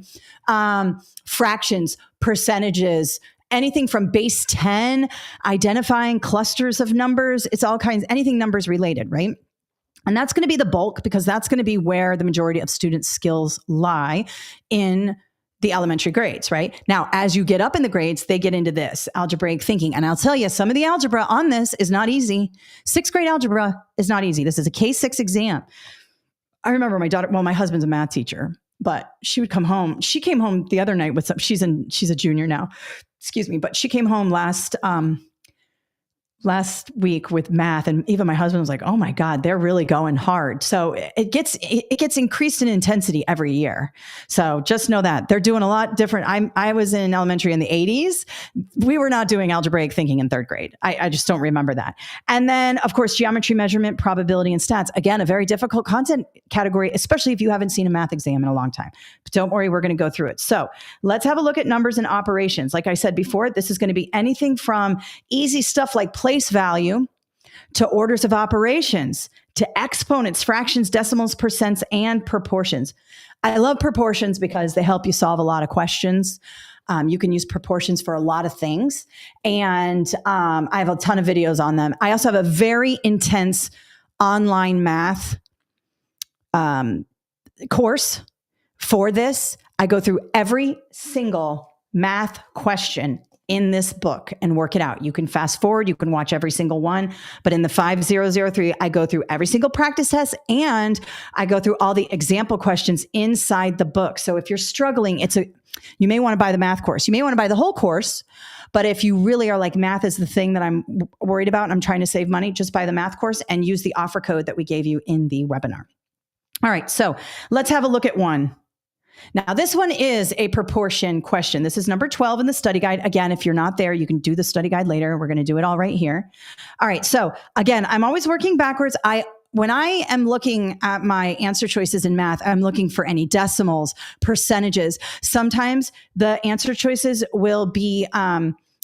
Fractions, percentages, anything from base 10, identifying clusters of numbers. It's all kinds, anything numbers related, right? And that's going to be the bulk because that's going to be where the majority of students' skills lie in the elementary grades, right? Now, as you get up in the grades, they get into this algebraic thinking. And I'll tell you, some of the algebra on this is not easy. 6th grade algebra is not easy. This is a K6 exam. I remember my daughter, my husband's a math teacher, but she would come home. She came home the other night with she's a junior now, excuse me, but she came home last week with math, and even my husband was like, oh my God, they're really going hard. So it gets increased in intensity every year. So just know that they're doing a lot different. I was in elementary in the 80s. We were not doing algebraic thinking in 3rd grade. I just don't remember that. And then of course, geometry, measurement, probability, and stats. Again, a very difficult content category, especially if you haven't seen a math exam in a long time. But don't worry, we're going to go through it. So let's have a look at numbers and operations. Like I said before, this is going to be anything from easy stuff like place value to orders of operations to exponents, fractions, decimals, percents, and proportions. I love proportions because they help you solve a lot of questions. You can use proportions for a lot of things. And I have a ton of videos on them. I also have a very intense online math course for this. I go through every single math question in this book and work it out. You can fast forward, you can watch every single one, but in the 5003, I go through every single practice test and I go through all the example questions inside the book. So if you're struggling, you may want to buy the math course. You may want to buy the whole course, but if you really are like, math is the thing that I'm worried about and I'm trying to save money, just buy the math course and use the offer code that we gave you in the webinar. All right, so let's have a look at one. Now, this one is a proportion question. This is number 12 in the study guide. Again, if you're not there, you can do the study guide later. We're going to do it all right here. All right. So again, I'm always working backwards. When I am looking at my answer choices in math, I'm looking for any decimals, percentages. Sometimes the answer choices will be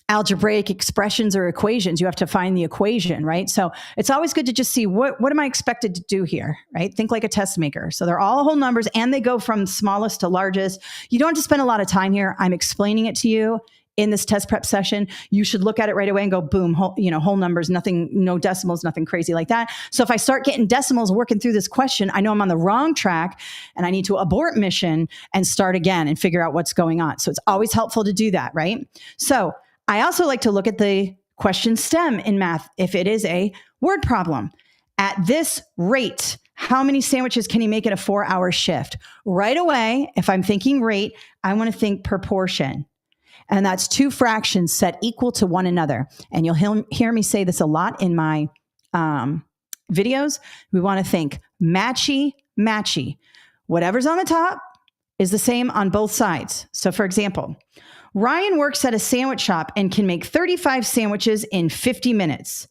algebraic expressions or equations. You have to find the equation, right? So it's always good to just see what am I expected to do here, right? Think like a test maker. So they're all whole numbers and they go from smallest to largest. You don't have to spend a lot of time here. I'm explaining it to you in this test prep session. You should look at it right away and go, boom, whole numbers, nothing, no decimals, nothing crazy like that. So if I start getting decimals working through this question, I know I'm on the wrong track and I need to abort mission and start again and figure out what's going on. So it's always helpful to do that, right? So I also like to look at the question stem in math if it is a word problem. At this rate, how many sandwiches can you make in a 4-hour shift? Right away, if I'm thinking rate, I want to think proportion. And that's two fractions set equal to one another. And you'll hear me say this a lot in my videos. We want to think matchy, matchy. Whatever's on the top is the same on both sides. So for example, Ryan works at a sandwich shop and can make 35 sandwiches in 50 minutes.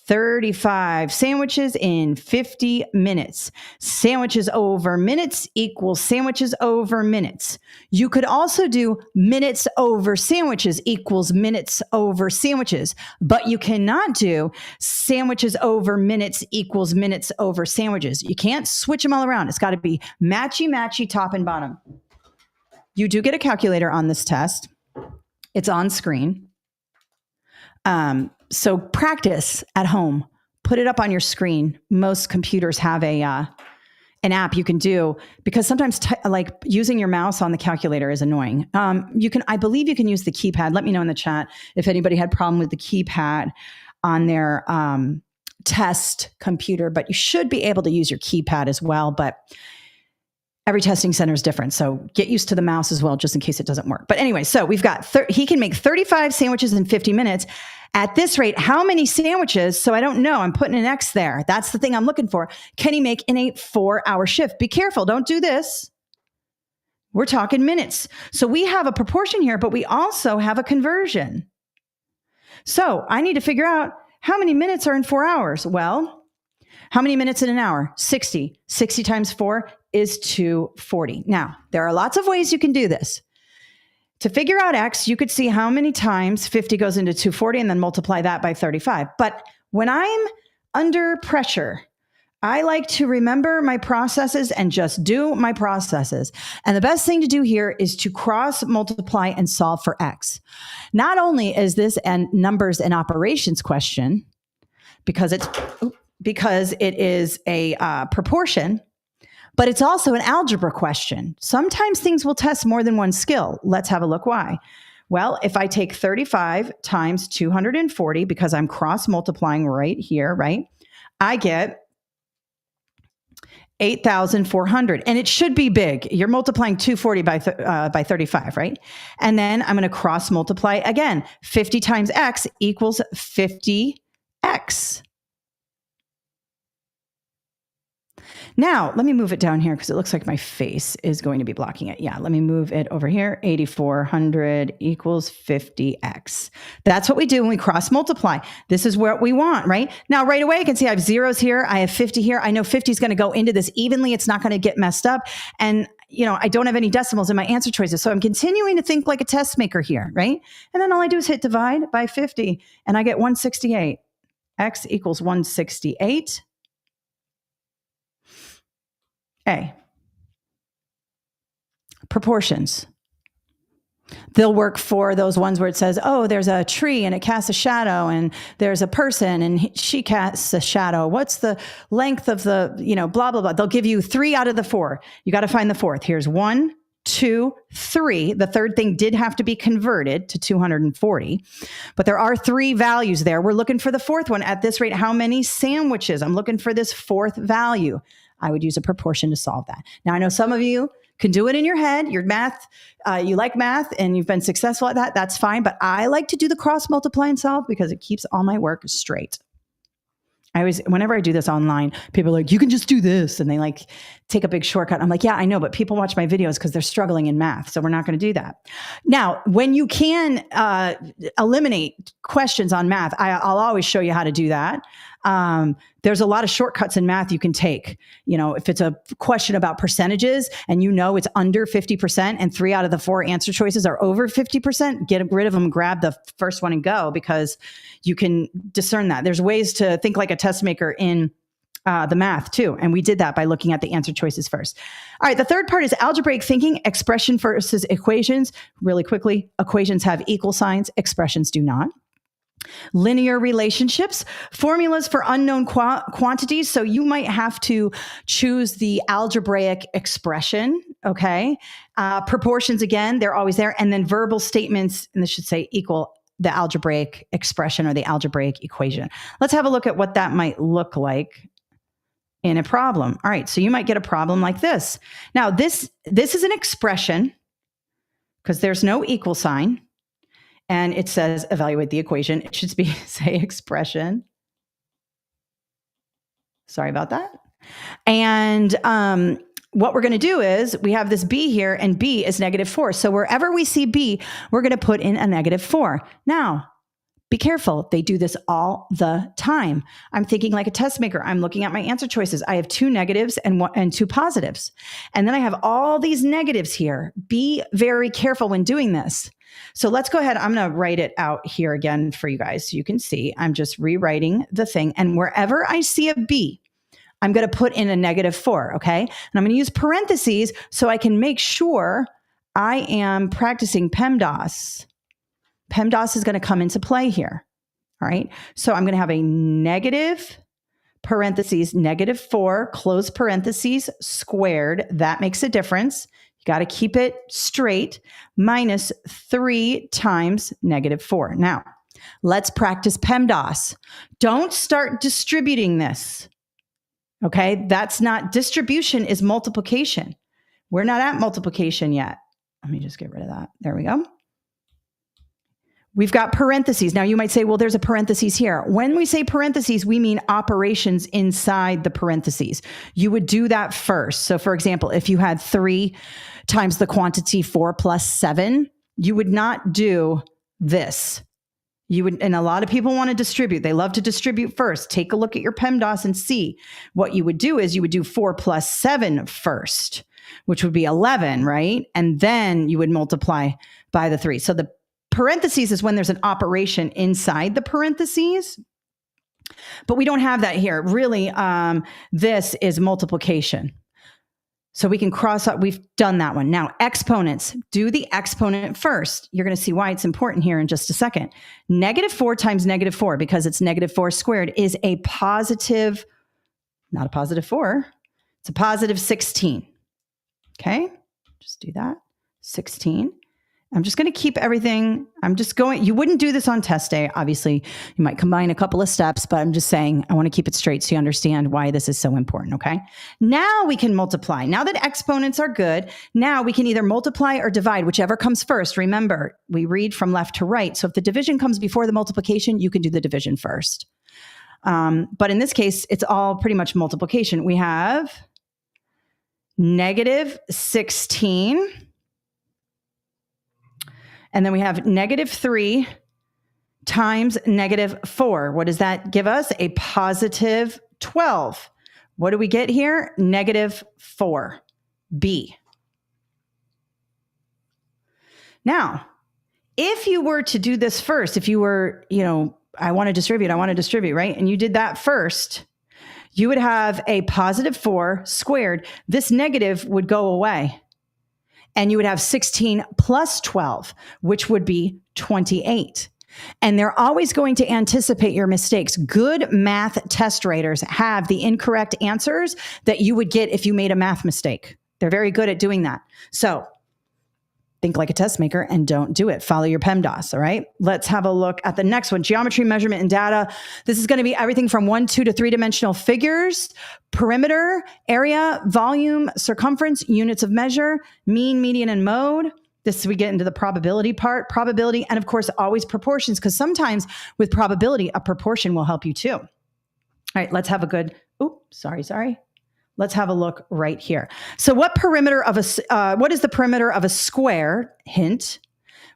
35 sandwiches in 50 minutes. Sandwiches over minutes equals sandwiches over minutes. You could also do minutes over sandwiches equals minutes over sandwiches, but you cannot do sandwiches over minutes equals minutes over sandwiches. You can't switch them all around. It's got to be matchy, matchy, top and bottom. You do get a calculator on this test. It's on screen. So practice at home. Put it up on your screen. Most computers have an app you can do, because sometimes like using your mouse on the calculator is annoying. I believe you can use the keypad. Let me know in the chat if anybody had problem with the keypad on their test computer, but you should be able to use your keypad as well. But every testing center is different. So get used to the mouse as well, just in case it doesn't work. But anyway, so we've got, he can make 35 sandwiches in 50 minutes. At this rate, how many sandwiches? So I don't know. I'm putting an X there. That's the thing I'm looking for. Can he make in a 4-hour shift? Be careful. Don't do this. We're talking minutes. So we have a proportion here, but we also have a conversion. So I need to figure out how many minutes are in 4 hours. Well, how many minutes in an hour? 60. 60 times 4 is 240. Now, there are lots of ways you can do this. To figure out X, you could see how many times 50 goes into 240 and then multiply that by 35. But when I'm under pressure, I like to remember my processes and just do my processes. And the best thing to do here is to cross multiply and solve for X. Not only is this a numbers and operations question, because it is a proportion, but it's also an algebra question. Sometimes things will test more than one skill. Let's have a look why. Well, if I take 35 times 240, because I'm cross multiplying right here, right? I get 8,400, and it should be big. You're multiplying 240 by 35, right? And then I'm going to cross multiply again. 50 times X equals 50X. Now, let me move it down here because it looks like my face is going to be blocking it. Yeah, let me move it over here. 8,400 equals 50x. That's what we do when we cross multiply. This is what we want, right? Now, right away, you can see I have zeros here. I have 50 here. I know 50 is going to go into this evenly. It's not going to get messed up. And, I don't have any decimals in my answer choices. So I'm continuing to think like a test maker here, right? And then all I do is hit divide by 50 and I get 168. X equals 168. A. Proportions. They'll work for those ones where it says, oh, there's a tree and it casts a shadow, and there's a person and she casts a shadow. What's the length of the, blah, blah, blah. They'll give you 3 out of the 4. You got to find the fourth. Here's 1, 2, 3. The third thing did have to be converted to 240, but there are 3 values there. We're looking for the fourth one. At this rate, how many sandwiches? I'm looking for this fourth value. I would use a proportion to solve that. Now, I know some of you can do it in your head. Your math, you like math and you've been successful at that. That's fine. But I like to do the cross multiply and solve because it keeps all my work straight. Whenever I do this online, people are like, you can just do this. And they like take a big shortcut. I'm like, yeah, I know, but people watch my videos because they're struggling in math. So we're not going to do that. Now, when you can eliminate questions on math, I'll always show you how to do that. There's a lot of shortcuts in math you can take. You know, if it's a question about percentages and you know it's under 50% and 3 out of the 4 answer choices are over 50%, get rid of them, grab the first one and go, because you can discern that. There's ways to think like a test maker in the math too. And we did that by looking at the answer choices first. All right. The third part is algebraic thinking, expression versus equations. Really quickly, equations have equal signs, expressions do not. Linear relationships, formulas for unknown quantities. So you might have to choose the algebraic expression. Okay. Proportions, again, they're always there. And then verbal statements, and this should say equal the algebraic expression or the algebraic equation. Let's have a look at what that might look like in a problem. All right. So you might get a problem like this. Now, this is an expression because there's no equal sign. And it says evaluate the equation. It should be, say, expression. Sorry about that. And what we're going to do is we have this b here, and b is -4. So wherever we see b, we're going to put in a -4. Now, be careful. They do this all the time. I'm thinking like a test maker. I'm looking at my answer choices. I have 2 negatives and 2 positives. And then I have all these negatives here. Be very careful when doing this. So let's go ahead. I'm going to write it out here again for you guys so you can see. I'm just rewriting the thing. And wherever I see a b, I'm going to put in a -4, okay? And I'm going to use parentheses so I can make sure I am practicing PEMDAS. PEMDAS is going to come into play here, all right? So I'm going to have a negative parentheses, -4, close parentheses, squared. That makes a difference. You got to keep it straight, minus 3 times -4. Now, let's practice PEMDAS. Don't start distributing this, okay? That's not, distribution is multiplication. We're not at multiplication yet. Let me just get rid of that. There we go. We've got parentheses. Now you might say, well, there's a parentheses here. When we say parentheses, we mean operations inside the parentheses. You would do that first. So for example, if you had 3 times the quantity 4 plus 7, you would not do this. You would, and a lot of people want to distribute. They love to distribute first. Take a look at your PEMDAS and see. What you would do is you would do 4 plus 7 first, which would be 11, right? And then you would multiply by the 3. So the parentheses is when there's an operation inside the parentheses, but we don't have that here. Really, this is multiplication. So we can cross out, we've done that one. Now, exponents, do the exponent first. You're going to see why it's important here in just a second. -4 times -4, because it's -4 squared, is a positive, not a positive 4, it's a positive 16. Okay, just do that, 16. I'm just going to keep everything. You wouldn't do this on test day. Obviously, you might combine a couple of steps, but I'm just saying, I want to keep it straight so you understand why this is so important. Okay. Now we can multiply. Now that exponents are good, now we can either multiply or divide, whichever comes first. Remember, we read from left to right. So if the division comes before the multiplication, you can do the division first. But in this case, it's all pretty much multiplication. We have -16. And then we have -3 times -4. What does that give us? A positive 12. What do we get here? -4. B. Now, if you were to do this first, if you were, I want to distribute, right? And you did that first, you would have a positive 4 squared. This negative would go away. And you would have 16 plus 12, which would be 28. And they're always going to anticipate your mistakes. Good math test raters have the incorrect answers that you would get if you made a math mistake. They're very good at doing that. So think like a test maker and don't do it. Follow your PEMDAS. All right. Let's have a look at the next one. Geometry, measurement, and data. This is going to be everything from 1, 2 to 3-dimensional figures, perimeter, area, volume, circumference, units of measure, mean, median, and mode. This, we get into the probability part, probability, and of course, always proportions, because sometimes with probability, a proportion will help you too. All right. Let's have a good, sorry. Let's have a look right here. So what is the perimeter of a square, hint,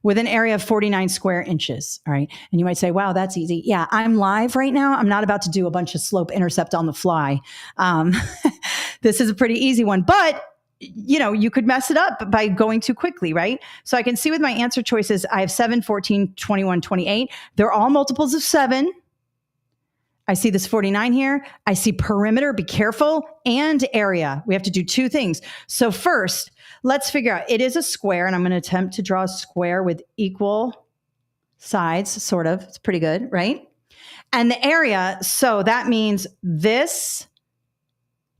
with an area of 49 square inches? All right. And you might say, wow, that's easy. Yeah, I'm live right now. I'm not about to do a bunch of slope intercept on the fly. This is a pretty easy one, but you could mess it up by going too quickly, right? So I can see with my answer choices, I have 7, 14, 21, 28. They're all multiples of 7. I see this 49 here. I see perimeter, be careful, and area. We have to do two things. So first, let's figure out, it is a square, and I'm going to attempt to draw a square with equal sides, sort of. It's pretty good, right? And the area, so that means this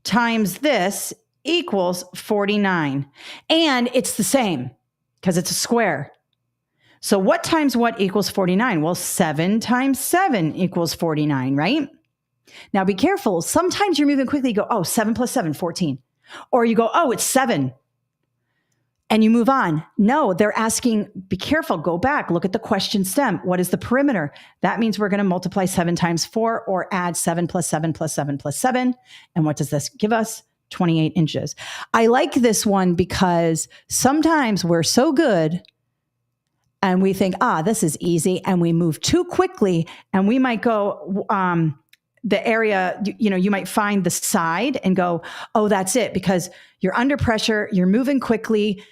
times this equals 49. And it's the same because it's a square. So what times what equals 49? Well, 7 times 7 equals 49, right? Now be careful. Sometimes you're moving quickly. You go, 7 plus 7, 14. Or you go, it's 7. And you move on. No, they're asking, be careful, go back, look at the question stem. What is the perimeter? That means we're going to multiply 7 times 4 or add 7 plus 7 plus 7 plus 7. And what does this give us? 28 inches. I like this one because sometimes we're so good and we think, this is easy. And we move too quickly and we might go, the area, you might find the side and go, that's it. Because you're under pressure, you're moving quickly,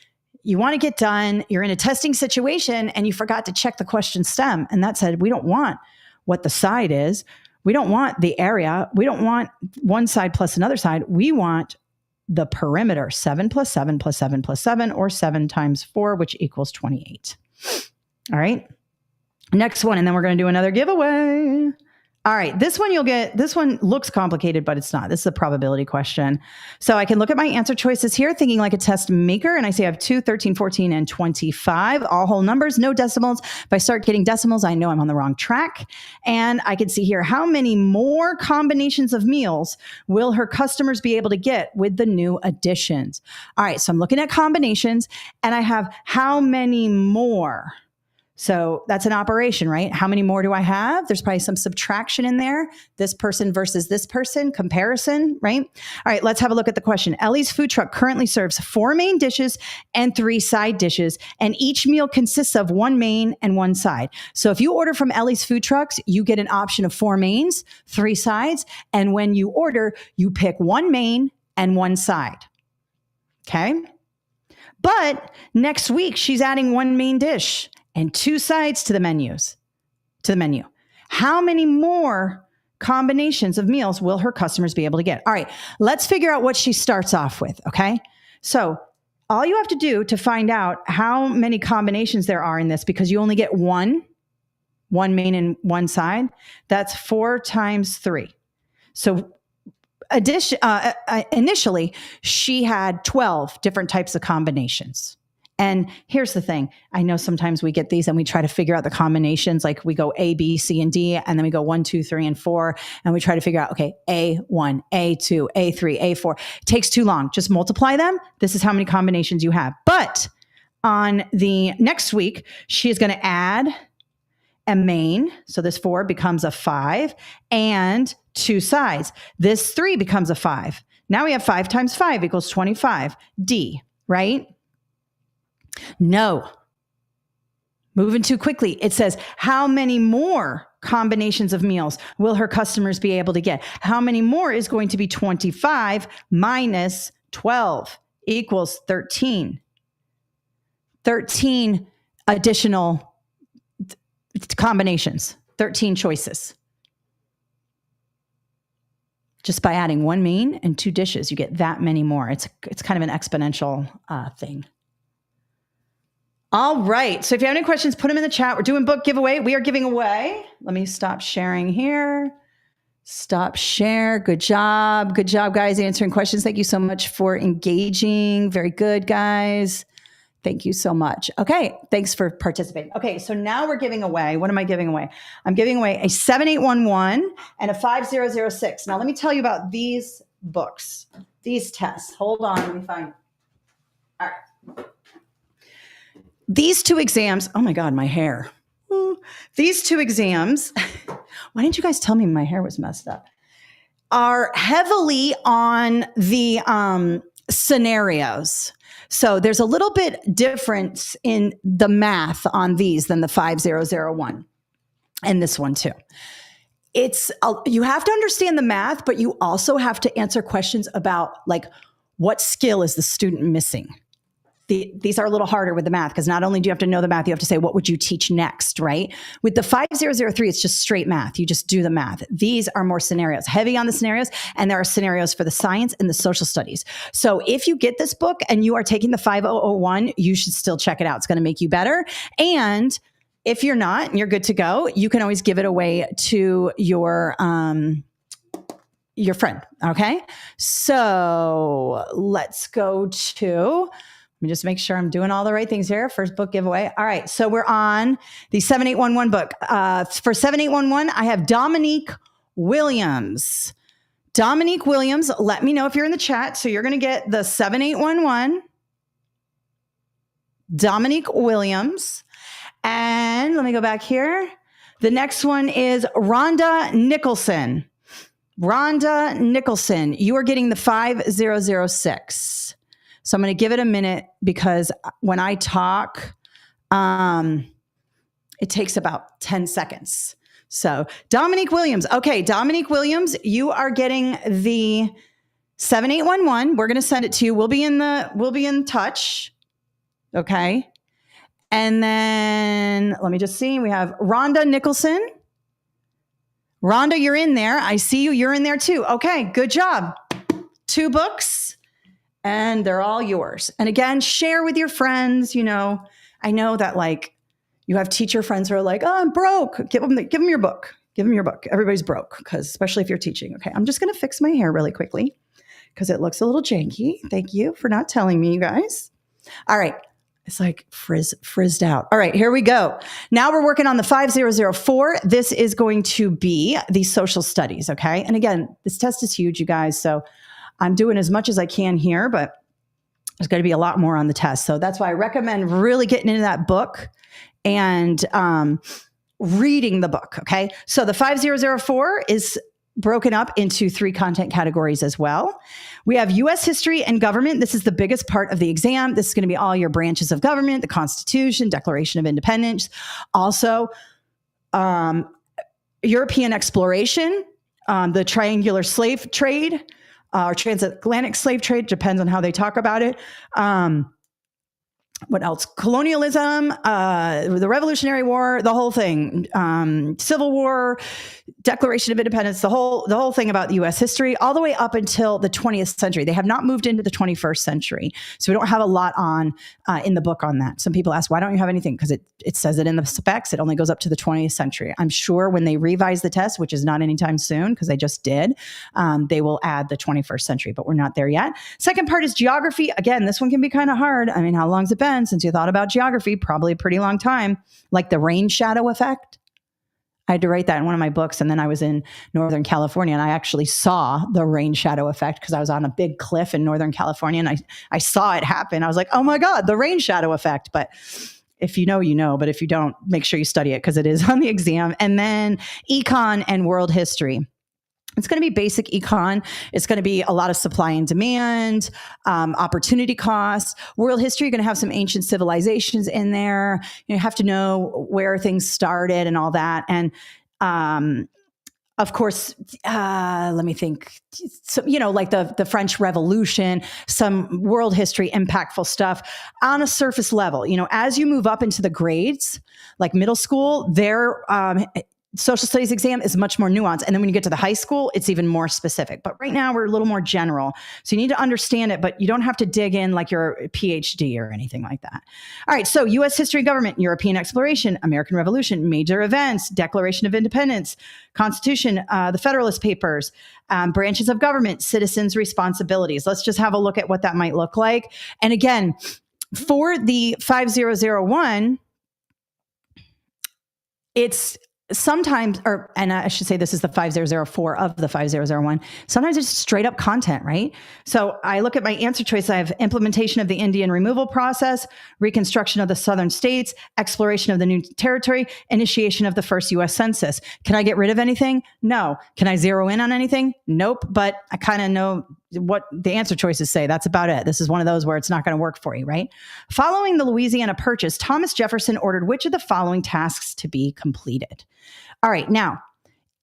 you want to get done, you're in a testing situation and you forgot to check the question stem. And that said, we don't want what the side is. We don't want the area. We don't want one side plus another side. We want the perimeter, 7 plus 7 plus 7 plus 7, or 7 times 4, which equals 28. All right. Next one. And then we're going to do another giveaway. All right. This one looks complicated, but it's not. This is a probability question. So I can look at my answer choices here, thinking like a test maker. And I say I have 2, 13, 14, and 25, all whole numbers, no decimals. If I start getting decimals, I know I'm on the wrong track. And I can see here, how many more combinations of meals will her customers be able to get with the new additions? All right. So I'm looking at combinations and I have how many more. So that's an operation, right? How many more do I have? There's probably some subtraction in there. This person versus this person, comparison, right? All right, let's have a look at the question. Ellie's food truck currently serves 4 main dishes and 3 side dishes, and each meal consists of 1 main and 1 side. So if you order from Ellie's food trucks, you get an option of 4 mains, 3 sides, and when you order, you pick 1 main and 1 side. Okay? But next week, she's adding 1 main dish and 2 sides to the menu. How many more combinations of meals will her customers be able to get? All right, let's figure out what she starts off with, okay? So all you have to do to find out how many combinations there are in this, because you only get one main and 1 side, that's 4 times 3. So initially, she had 12 different types of combinations. And here's the thing. I know sometimes we get these and we try to figure out the combinations. Like we go A, B, C, and D, and then we go 1, 2, 3, and 4. And we try to figure out, okay, A1, A2, A3, A4. It takes too long. Just multiply them. This is how many combinations you have. But on the next week, she is going to add a main. So this 4 becomes a 5 and 2 sides. This 3 becomes a 5. Now we have 5 times 5 equals 25. D, right? No. Moving too quickly. It says, how many more combinations of meals will her customers be able to get? How many more is going to be 25 minus 12 equals 13. 13 additional combinations, 13 choices. Just by adding 1 main and 2 dishes, you get that many more. It's kind of an exponential thing. All right. So if you have any questions, put them in the chat. We're doing book giveaway. We are giving away. Let me stop sharing here. Stop share. Good job. Good job, guys, answering questions. Thank you so much for engaging. Very good, guys. Thank you so much. Okay, thanks for participating. Okay, so now we're giving away, what am I giving away? I'm giving away a 7811 and a 5006. Now let me tell you about these books, these tests. Hold on, let me find. All right. These two exams, oh my God, my hair. Ooh. These two exams, why didn't you guys tell me my hair was messed up? Are heavily on the scenarios. So there's a little bit difference in the math on these than the 5001 and this one too. It's you have to understand the math, but you also have to answer questions about like what skill is the student missing. These are a little harder with the math because not only do you have to know the math, you have to say, what would you teach next, right? With the 5003, it's just straight math. You just do the math. These are more scenarios, heavy on the scenarios, and there are scenarios for the science and the social studies. So if you get this book and you are taking the 5001, you should still check it out. It's going to make you better. And if you're not and you're good to go, you can always give it away to your friend, okay? So let's go to... Let me just make sure I'm doing all the right things here. First book giveaway. All right. So we're on the 7811 book. For 7811, I have Dominique Williams. Dominique Williams, let me know if you're in the chat. So you're going to get the 7811. Dominique Williams. And let me go back here. The next one is Rhonda Nicholson. Rhonda Nicholson, you are getting the 5006. So I'm going to give it a minute because when I talk, it takes about 10 seconds. So Dominique Williams. Okay, Dominique Williams, you are getting the 7811. We're going to send it to you. We'll be in touch. Okay. And then let me just see. We have Rhonda Nicholson. Rhonda, you're in there. I see you. You're in there too. Okay, good job. 2 books. And they're all yours. And again, share with your friends. You know, I know that like you have teacher friends who are like, oh, I'm broke. Give them your book. Give them your book. Everybody's broke, because especially if you're teaching. Okay, I'm just going to fix my hair really quickly because it looks a little janky. Thank you for not telling me, you guys. All right. It's like frizzed out. All right, here we go. Now we're working on the 5004. This is going to be the social studies. Okay. And again, this test is huge, you guys. So I'm doing as much as I can here, but there's going to be a lot more on the test. So that's why I recommend really getting into that book and reading the book. Okay. So the 5004 is broken up into 3 content categories as well. We have U.S. history and government. This is the biggest part of the exam. This is going to be all your branches of government, the Constitution, Declaration of Independence. Also, European exploration, the triangular slave trade, or transatlantic slave trade, depends on how they talk about it. What else? Colonialism, the Revolutionary War, the whole thing, Civil War, Declaration of Independence, the whole thing about U.S. history, all the way up until the 20th century. They have not moved into the 21st century, so we don't have a lot on in the book on that. Some people ask, why don't you have anything? Because it says it in the specs. It only goes up to the 20th century. I'm sure when they revise the test, which is not anytime soon, because they just did, they will add the 21st century, but we're not there yet. Second part is geography. Again, this one can be kind of hard. I mean, how long's it been since you thought about geography? Probably a pretty long time. Like the rain shadow effect. I had to write that in one of my books. And then I was in Northern California and I actually saw the rain shadow effect because I was on a big cliff in Northern California and I saw it happen. I was like, oh my God, the rain shadow effect. But if you know, you know, but if you don't, make sure you study it because it is on the exam. And then econ and world history. It's going to be basic econ. It's going to be a lot of supply and demand, opportunity costs. World history, you're going to have some ancient civilizations in there. You have to know where things started and all that. And of course, let me think. So, like the French Revolution, some world history, impactful stuff on a surface level. As you move up into the grades, like middle school, their social studies exam is much more nuanced. And then when you get to the high school, it's even more specific. But right now we're a little more general. So you need to understand it, but you don't have to dig in like you're a PhD or anything like that. All right. So U.S. history, government, European exploration, American Revolution, major events, Declaration of Independence, Constitution, the Federalist Papers, branches of government, citizens' responsibilities. Let's just have a look at what that might look like. And again, For the 5001, it's sometimes, and I should say this is the 5004 of the 5001. Sometimes it's straight up content, right? So I look at my answer choice. I have implementation of the Indian removal process, reconstruction of the southern states, exploration of the new territory, initiation of the first U.S. census. Can I get rid of anything? No. Can I zero in on anything? Nope. But I kind of know what the answer choices say. That's about it. This is one of those where it's not going to work for you, right? Following the Louisiana Purchase, Thomas Jefferson ordered which of the following tasks to be completed? All right. Now,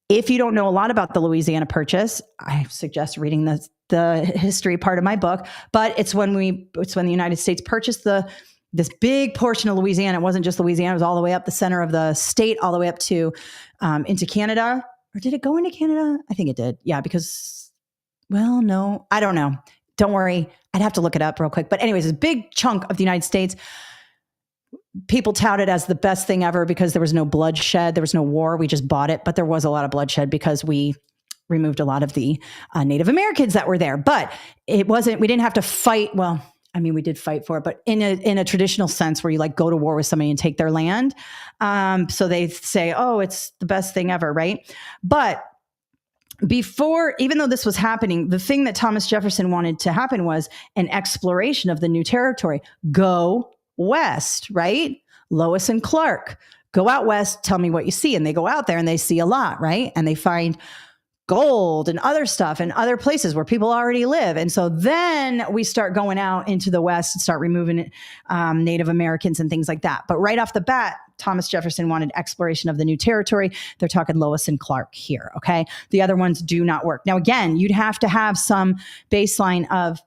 if you don't know a lot about the Louisiana Purchase, I suggest reading the history part of my book. But it's when the United States purchased this big portion of Louisiana. It wasn't just Louisiana; it was all the way up the center of the state, all the way up to into Canada. Or did it go into Canada? I think it did. Yeah, because. Well, no, I don't know. Don't worry. I'd have to look it up real quick. But anyways, this big chunk of the United States, people tout it as the best thing ever because there was no bloodshed. There was no war. We just bought it. But there was a lot of bloodshed because we removed a lot of the Native Americans that were there. But it wasn't, we didn't have to fight. Well, I mean, we did fight for it, but in a traditional sense where you like go to war with somebody and take their land. So they say, oh, it's the best thing ever, right? But before, even though this was happening, the thing that Thomas Jefferson wanted to happen was an exploration of the new territory. Go west, right? Lois and Clark, go out west, tell me what you see. And they go out there and they see a lot, right? And they find gold and other stuff and other places where people already live. And so then we start going out into the West and start removing Native Americans and things like that. But right off the bat, Thomas Jefferson wanted exploration of the new territory. They're talking Lois and Clark here, okay? The other ones do not work. Now, again, you'd have to have some baseline of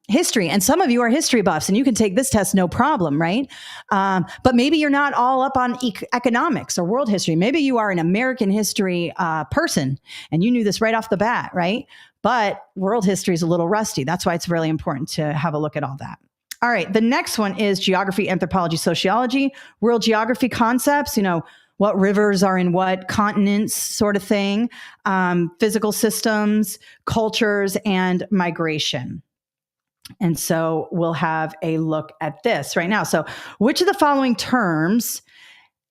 history. And some of you are history buffs and you can take this test no problem, right? But maybe you're not all up on economics or world history. Maybe you are an American history person and you knew this right off the bat, right? But world history is a little rusty. That's why it's really important to have a look at all that. All right. The next one is geography, anthropology, sociology, world geography concepts, what rivers are in what continents sort of thing, physical systems, cultures, and migration. And so we'll have a look at this right now. So which of the following terms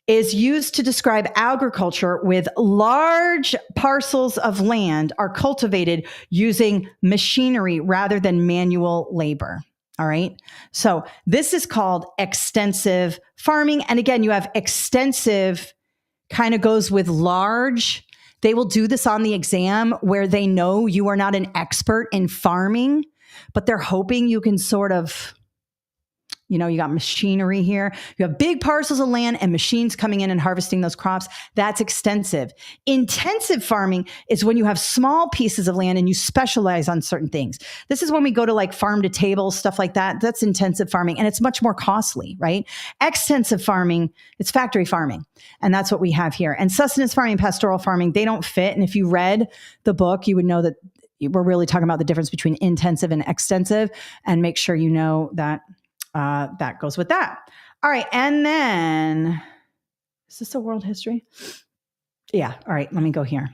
is used to describe agriculture with large parcels of land are cultivated using machinery rather than manual labor? All right. So this is called extensive farming. And again, you have extensive kind of goes with large. They will do this on the exam where they know you are not an expert in farming, but they're hoping you can sort of, you got machinery here. You have big parcels of land and machines coming in and harvesting those crops. That's extensive. Intensive farming is when you have small pieces of land and you specialize on certain things. This is when we go to like farm to table, stuff like that. That's intensive farming and it's much more costly, right? Extensive farming, it's factory farming. And that's what we have here. And sustenance farming and pastoral farming, they don't fit. And if you read the book, you would know that we're really talking about the difference between intensive and extensive, and make sure you know that that goes with that. All right. And then, is this a world history? Yeah. All right. Let me go here.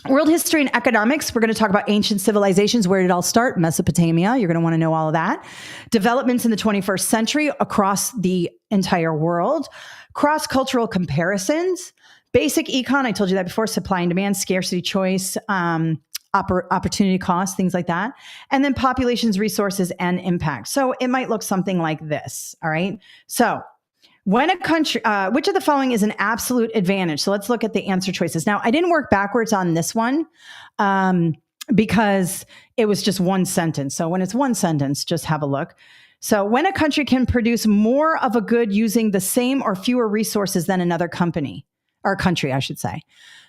World history and economics. We're going to talk about ancient civilizations. Where did it all start? Mesopotamia. You're going to want to know all of that. Developments in the 21st century across the entire world. Cross-cultural comparisons. Basic econ. I told you that before. Supply and demand, scarcity, choice, opportunity cost, things like that. And then populations, resources, and impact. So it might look something like this. All right. So when a country, which of the following is an absolute advantage? So let's look at the answer choices. Now, I didn't work backwards on this one because it was just one sentence. So when it's one sentence, just have a look. So when a country can produce more of a good using the same or fewer resources than another company, or country, I should say.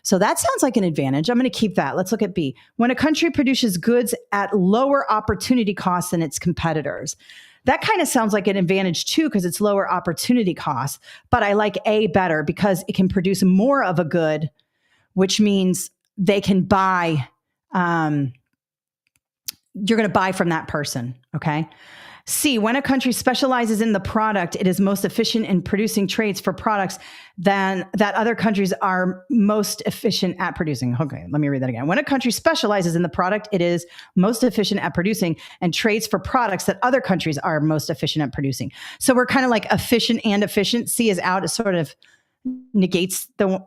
So that sounds like an advantage. I'm going to keep that. Let's look at B. When a country produces goods at lower opportunity costs than its competitors. That kind of sounds like an advantage too, because it's lower opportunity costs. But I like A better because it can produce more of a good, which means they can buy, you're going to buy from that person. Okay. C, when a country specializes in the product, it is most efficient in producing traits for products that other countries are most efficient at producing. Okay, let me read that again. When a country specializes in the product, it is most efficient at producing and traits for products that other countries are most efficient at producing. So we're kind of like efficient and efficient. C is out. It sort of negates the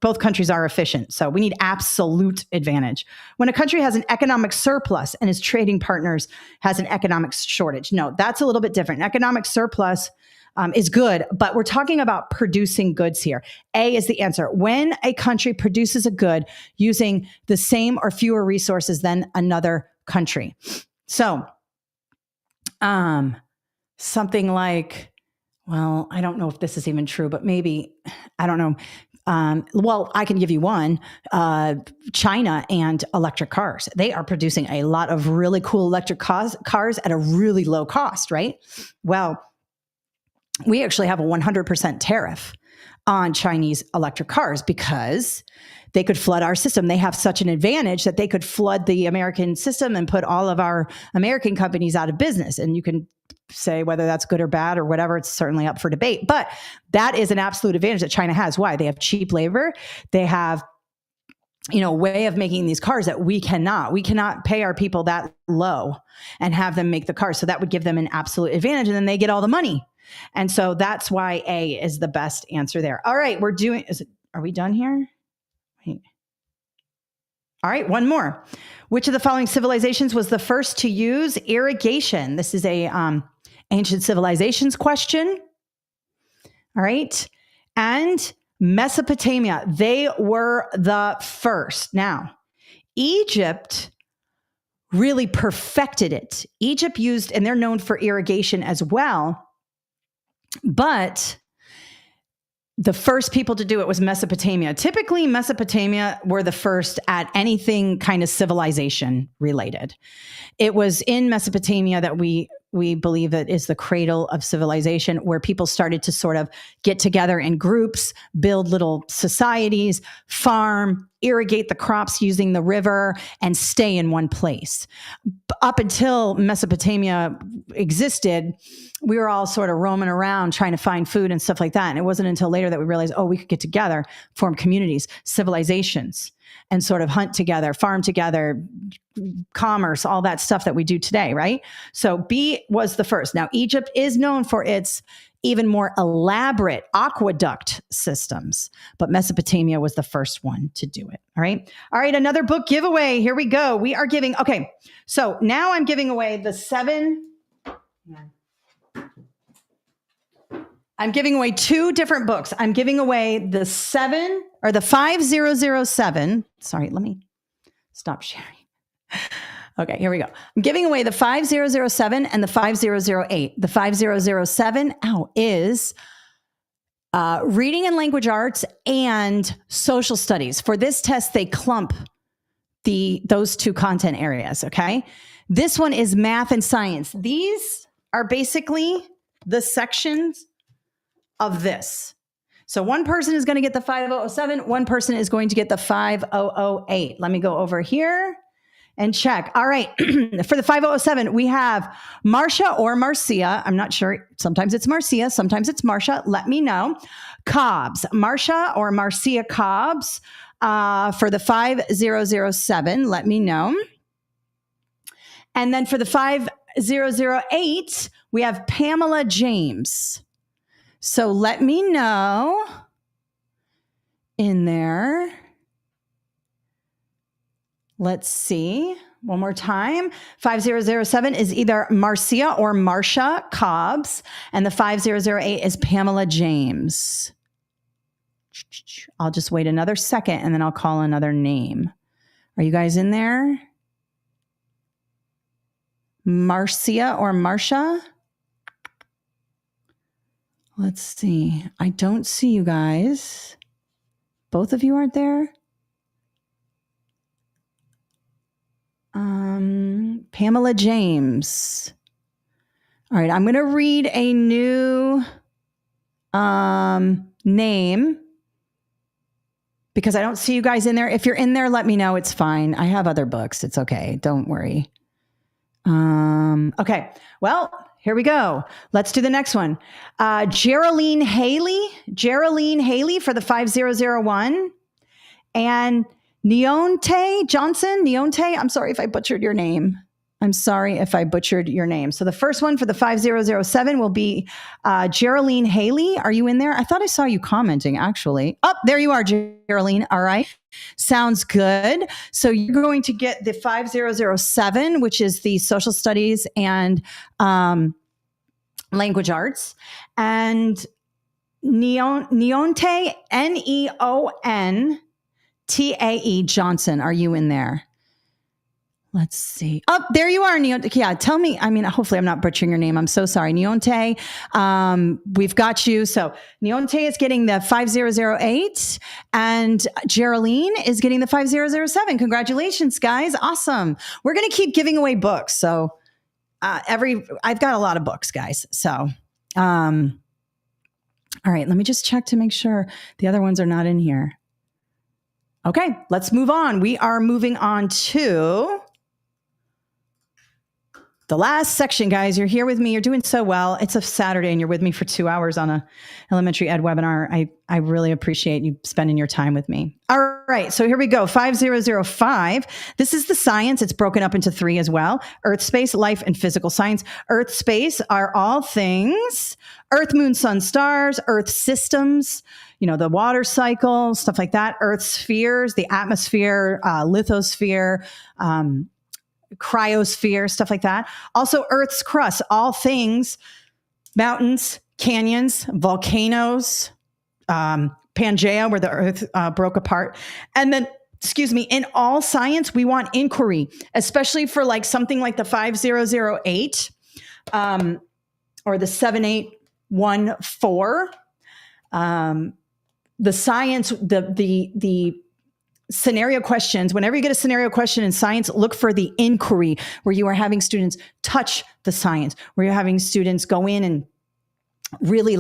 both countries are efficient. So we need absolute advantage. When a country has an economic surplus and its trading partners has an economic shortage. No, that's a little bit different. An economic surplus is good, but we're talking about producing goods here. A is the answer. When a country produces a good using the same or fewer resources than another country. So something like, well, I don't know if this is even true, but maybe, I don't know. Well, I can give you one. China and electric cars. They are producing a lot of really cool electric cars at a really low cost, right? Well, we actually have a 100% tariff on Chinese electric cars because they could flood our system. They have such an advantage that they could flood the American system and put all of our American companies out of business. And you can say whether that's good or bad or whatever. It's certainly up for debate. But that is an absolute advantage that China has. Why? They have cheap labor. They have, a way of making these cars that we cannot. We cannot pay our people that low and have them make the cars. So that would give them an absolute advantage. And then they get all the money. And so that's why A is the best answer there. All right, are we done here? Wait. All right, one more. Which of the following civilizations was the first to use irrigation? This is a ancient civilizations question. All right. And Mesopotamia, they were the first. Now, Egypt really perfected it. Egypt used, and they're known for irrigation as well, but the first people to do it was Mesopotamia. Typically, Mesopotamia were the first at anything kind of civilization related. It was in Mesopotamia that we believe that is the cradle of civilization, where people started to sort of get together in groups, build little societies, farm, irrigate the crops using the river, and stay in one place. Up until Mesopotamia existed, we were all sort of roaming around trying to find food and stuff like that. And it wasn't until later that we realized, we could get together, form communities, civilizations, and sort of hunt together, farm together, commerce, all that stuff that we do today, right? So B was the first. Now, Egypt is known for its even more elaborate aqueduct systems, but Mesopotamia was the first one to do it. All right. All right. Another book giveaway. Here we go. We are giving. Okay. So now I'm giving away the 7. I'm giving away 2 different books. I'm giving away the 5007. Sorry, let me stop sharing. Okay, here we go. I'm giving away the 5007 and the 5008. The 5007 is reading and language arts and social studies. For this test, they clump those 2 content areas, okay? This one is math and science. These are basically the sections of this. So one person is going to get the 5007, one person is going to get the 5008. Let me go over here and check. All right. For the 5007, we have Marcia or Marcia. I'm not sure. Sometimes it's Marcia, sometimes it's Marcia. Let me know. Cobbs, Marcia or Marcia Cobbs. For the 5007, let me know. And then for the 5008, we have Pamela James. So let me know in there. Let's see. One more time. 5007 is either Marcia or Marcia Cobbs, and the 5008 is Pamela James. I'll just wait another second, and then I'll call another name. Are you guys in there? Marcia or Marcia? Let's see. I don't see you guys. Both of you aren't there? Pamela James. All right, I'm going to read a new name because I don't see you guys in there. If you're in there, let me know. It's fine. I have other books. It's okay. Don't worry. Okay. Well, here we go. Let's do the next one. Geraldine Haley for the 5001. And Neonte Johnson. I'm sorry if I butchered your name. So the first one for the 5007 will be Geraldine Haley. Are you in there? I thought I saw you commenting, actually. Oh, there you are, Geraldine. All right. Sounds good. So you're going to get the 5007, which is the social studies and language arts. And Neontae, Neontae Johnson. Are you in there? Let's see. Oh, there you are, Neonte. Yeah, tell me. I mean, hopefully I'm not butchering your name. I'm so sorry. Neonte, we've got you. So Neonte is getting the 5008 and Geraldine is getting the 5007. Congratulations, guys. Awesome. We're going to keep giving away books. So I've got a lot of books, guys. So, all right, let me just check to make sure the other ones are not in here. Okay, let's move on. We are moving on to the last section, guys. You're here with me. You're doing so well. It's a Saturday and you're with me for 2 hours on a elementary ed webinar. I really appreciate you spending your time with me. All right. So here we go. 5005. This is the science. It's broken up into 3 as well. Earth, space, life, and physical science. Earth, space are all things Earth, moon, sun, stars, Earth systems, the water cycle, stuff like that. Earth spheres, the atmosphere, lithosphere, cryosphere, stuff like that. Also Earth's crust, all things, mountains, canyons, volcanoes, Pangea, where the Earth broke apart. And then, in all science, we want inquiry, especially for like something like the 5008 or the 7814. The science, the scenario questions, whenever you get a scenario question in science, look for the inquiry where you are having students touch the science, where you're having students go in and really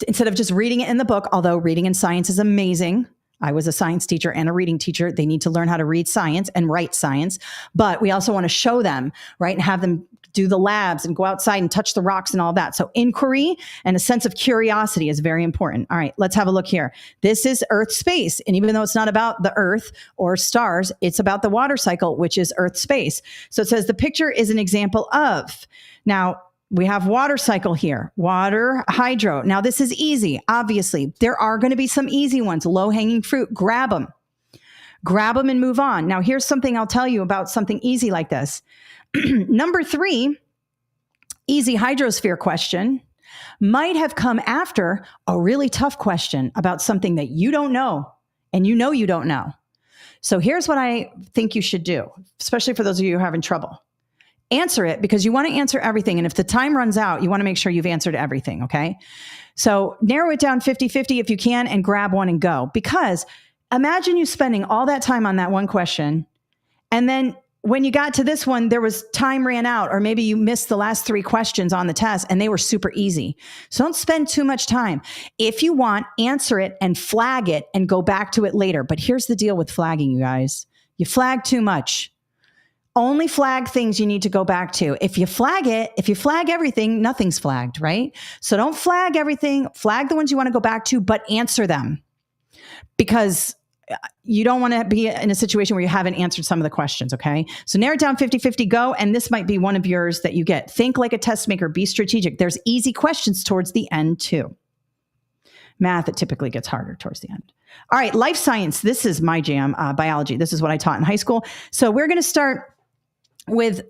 instead of just reading it in the book, although reading in science is amazing. I was a science teacher and a reading teacher. They need to learn how to read science and write science, but we also want to show them, right? And have them do the labs and go outside and touch the rocks and all that. So inquiry and a sense of curiosity is very important. All right, let's have a look here. This is Earth space. And even though it's not about the Earth or stars, it's about the water cycle, which is Earth space. So it says the picture is an example of. Now, we have water cycle here, water, hydro. Now, this is easy. Obviously, there are going to be some easy ones, low-hanging fruit. Grab them and move on. Now, here's something I'll tell you about something easy like this. Number 3, easy hydrosphere question might have come after a really tough question about something that you don't know, and you don't know. So here's what I think you should do, especially for those of you who are having trouble. Answer it, because you want to answer everything. And if the time runs out, you want to make sure you've answered everything, okay? So narrow it down 50-50 if you can and grab one and go. Because imagine you spending all that time on that one question, and then when you got to this one, time ran out, or maybe you missed the last 3 questions on the test and they were super easy. So don't spend too much time. If you want, answer it and flag it and go back to it later. But here's the deal with flagging, you guys. You flag too much. Only flag things you need to go back to. If you flag everything, nothing's flagged, right? So don't flag everything. Flag the ones you want to go back to, but answer them. Because you don't want to be in a situation where you haven't answered some of the questions, okay? So narrow it down 50-50, go, and this might be one of yours that you get. Think like a test maker, be strategic. There's easy questions towards the end too. Math, it typically gets harder towards the end. All right, life science, this is my jam, biology. This is what I taught in high school. So we're going to start with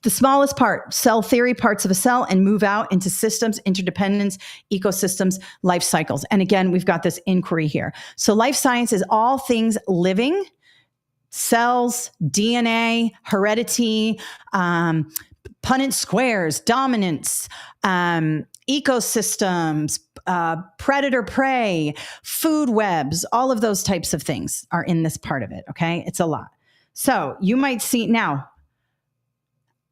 the smallest part, cell theory, parts of a cell, and move out into systems, interdependence, ecosystems, life cycles. And again, we've got this inquiry here. So life science is all things living, cells, DNA, heredity, Punnett squares, dominance, ecosystems, predator prey, food webs, all of those types of things are in this part of it, okay? It's a lot. So you might see now,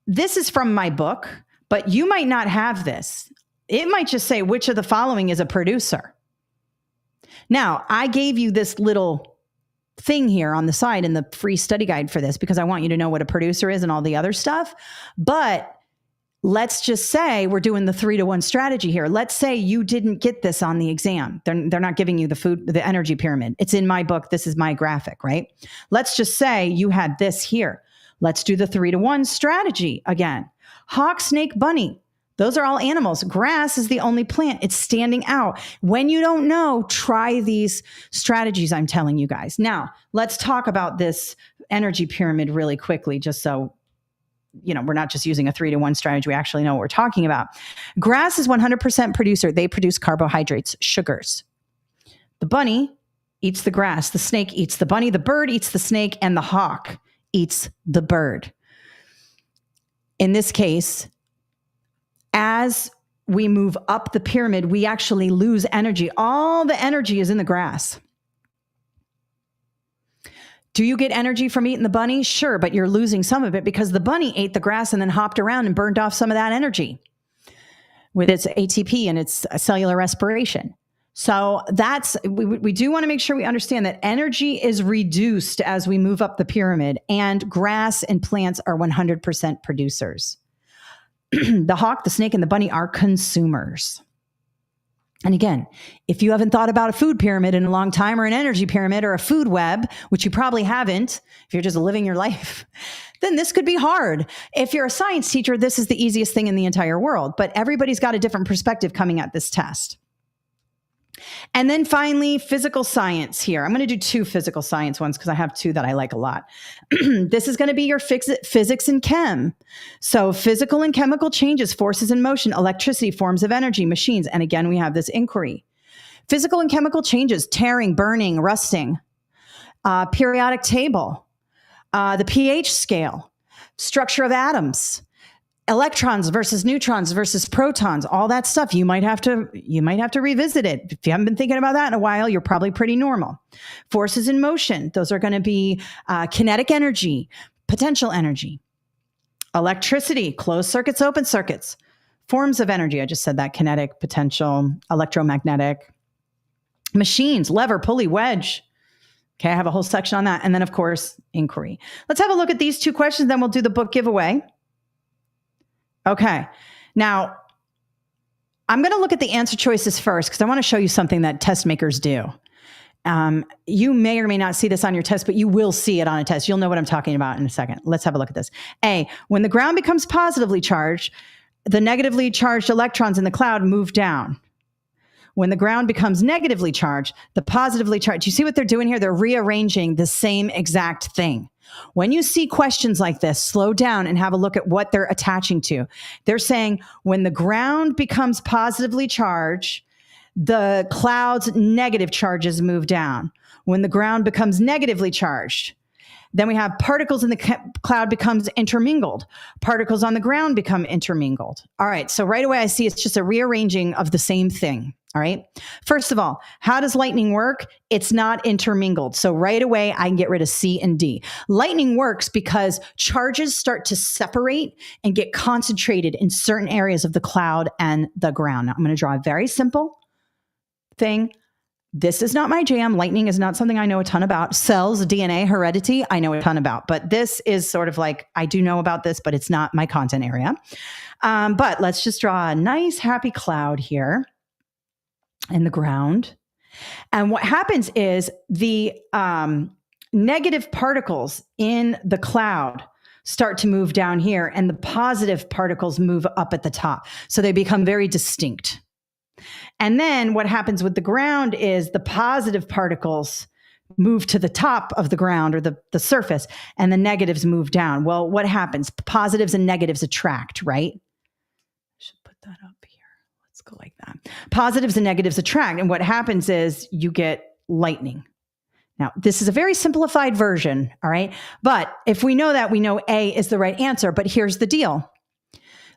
this is from my book, but you might not have this. It might just say, which of the following is a producer? Now, I gave you this little thing here on the side in the free study guide for this, because I want you to know what a producer is and all the other stuff. But let's just say we're doing the 3-to-1 strategy here. Let's say you didn't get this on the exam. They're not giving you the energy pyramid. It's in my book. This is my graphic, right? Let's just say you had this here. Let's do the 3-to-1 strategy again. Hawk, snake, bunny. Those are all animals. Grass is the only plant. It's standing out. When you don't know, try these strategies I'm telling you guys. Now, let's talk about this energy pyramid really quickly, just so we're not just using a 3-to-1 strategy. We actually know what we're talking about. Grass is 100% producer. They produce carbohydrates, sugars. The bunny eats the grass. The snake eats the bunny. The bird eats the snake. And the hawk eats the bird. In this case, as we move up the pyramid, we actually lose energy. All the energy is in the grass. Do you get energy from eating the bunny? Sure, but you're losing some of it because the bunny ate the grass and then hopped around and burned off some of that energy with its ATP and its cellular respiration. So we do want to make sure we understand that energy is reduced as we move up the pyramid, and grass and plants are 100% producers. The hawk, the snake, and the bunny are consumers. And again, if you haven't thought about a food pyramid in a long time, or an energy pyramid, or a food web, which you probably haven't, if you're just living your life, then this could be hard. If you're a science teacher, this is the easiest thing in the entire world, but everybody's got a different perspective coming at this test. And then finally, physical science here. I'm going to do 2 physical science ones because I have 2 that I like a lot. This is going to be your physics and chem. So physical and chemical changes, forces in motion, electricity, forms of energy, machines. And again, we have this inquiry. Physical and chemical changes, tearing, burning, rusting, periodic table, the pH scale, structure of atoms, electrons versus neutrons versus protons, all that stuff. You might have to revisit it. If you haven't been thinking about that in a while, you're probably pretty normal. Forces in motion. Those are going to be kinetic energy, potential energy, electricity, closed circuits, open circuits, forms of energy. I just said that: kinetic, potential, electromagnetic, machines, lever, pulley, wedge. Okay. I have a whole section on that. And then of course, inquiry. Let's have a look at these 2 questions. Then we'll do the book giveaway. Okay. Now, I'm going to look at the answer choices first because I want to show you something that test makers do. You may or may not see this on your test, but you will see it on a test. You'll know what I'm talking about in a second. Let's have a look at this. A, when the ground becomes positively charged, the negatively charged electrons in the cloud move down. When the ground becomes negatively charged, the positively charged, you see what they're doing here? They're rearranging the same exact thing. When you see questions like this, slow down and have a look at what they're attaching to. They're saying when the ground becomes positively charged, the cloud's negative charges move down. When the ground becomes negatively charged, then we have particles in the cloud becomes intermingled. Particles on the ground become intermingled. All right, so right away I see it's just a rearranging of the same thing. All right. First of all, how does lightning work? It's not intermingled. So right away, I can get rid of C and D. Lightning works because charges start to separate and get concentrated in certain areas of the cloud and the ground. Now, I'm going to draw a very simple thing. This is not my jam. Lightning is not something I know a ton about. Cells, DNA, heredity, I know a ton about. But this is sort of like, I do know about this, but it's not my content area. But let's just draw a nice, happy cloud here in the ground. And what happens is the negative particles in the cloud start to move down here, and the positive particles move up at the top. So they become very distinct. And then what happens with the ground is the positive particles move to the top of the ground, or the surface, and the negatives move down. Well, what happens? Positives and negatives attract, right? I should put that up here. Let's go like that. Positives and negatives attract. And what happens is you get lightning. Now, this is a very simplified version, all right? But if we know that, we know A is the right answer. But here's the deal.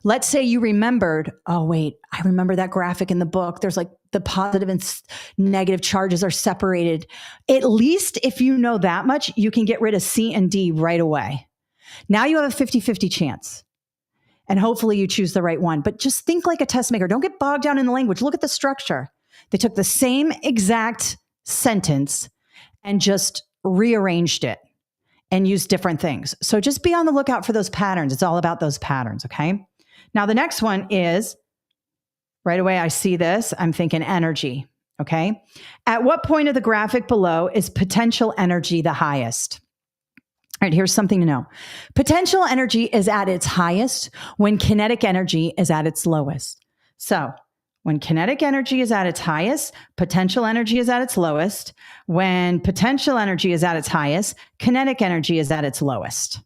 Let's say you remembered, oh, wait, I remember that graphic in the book. There's like the positive and negative charges are separated. At least if you know that much, you can get rid of C and D right away. Now you have a 50-50 chance. And hopefully you choose the right one. But just think like a test maker. Don't get bogged down in the language. Look at the structure. They took the same exact sentence and just rearranged it and used different things. So just be on the lookout for those patterns. It's all about those patterns, okay? Now, the next one is, right away, I see this, I'm thinking energy, okay? At what point of the graphic below is potential energy the highest? All right, here's something to know. Potential energy is at its highest when kinetic energy is at its lowest. So when kinetic energy is at its highest, potential energy is at its lowest. When potential energy is at its highest, kinetic energy is at its lowest.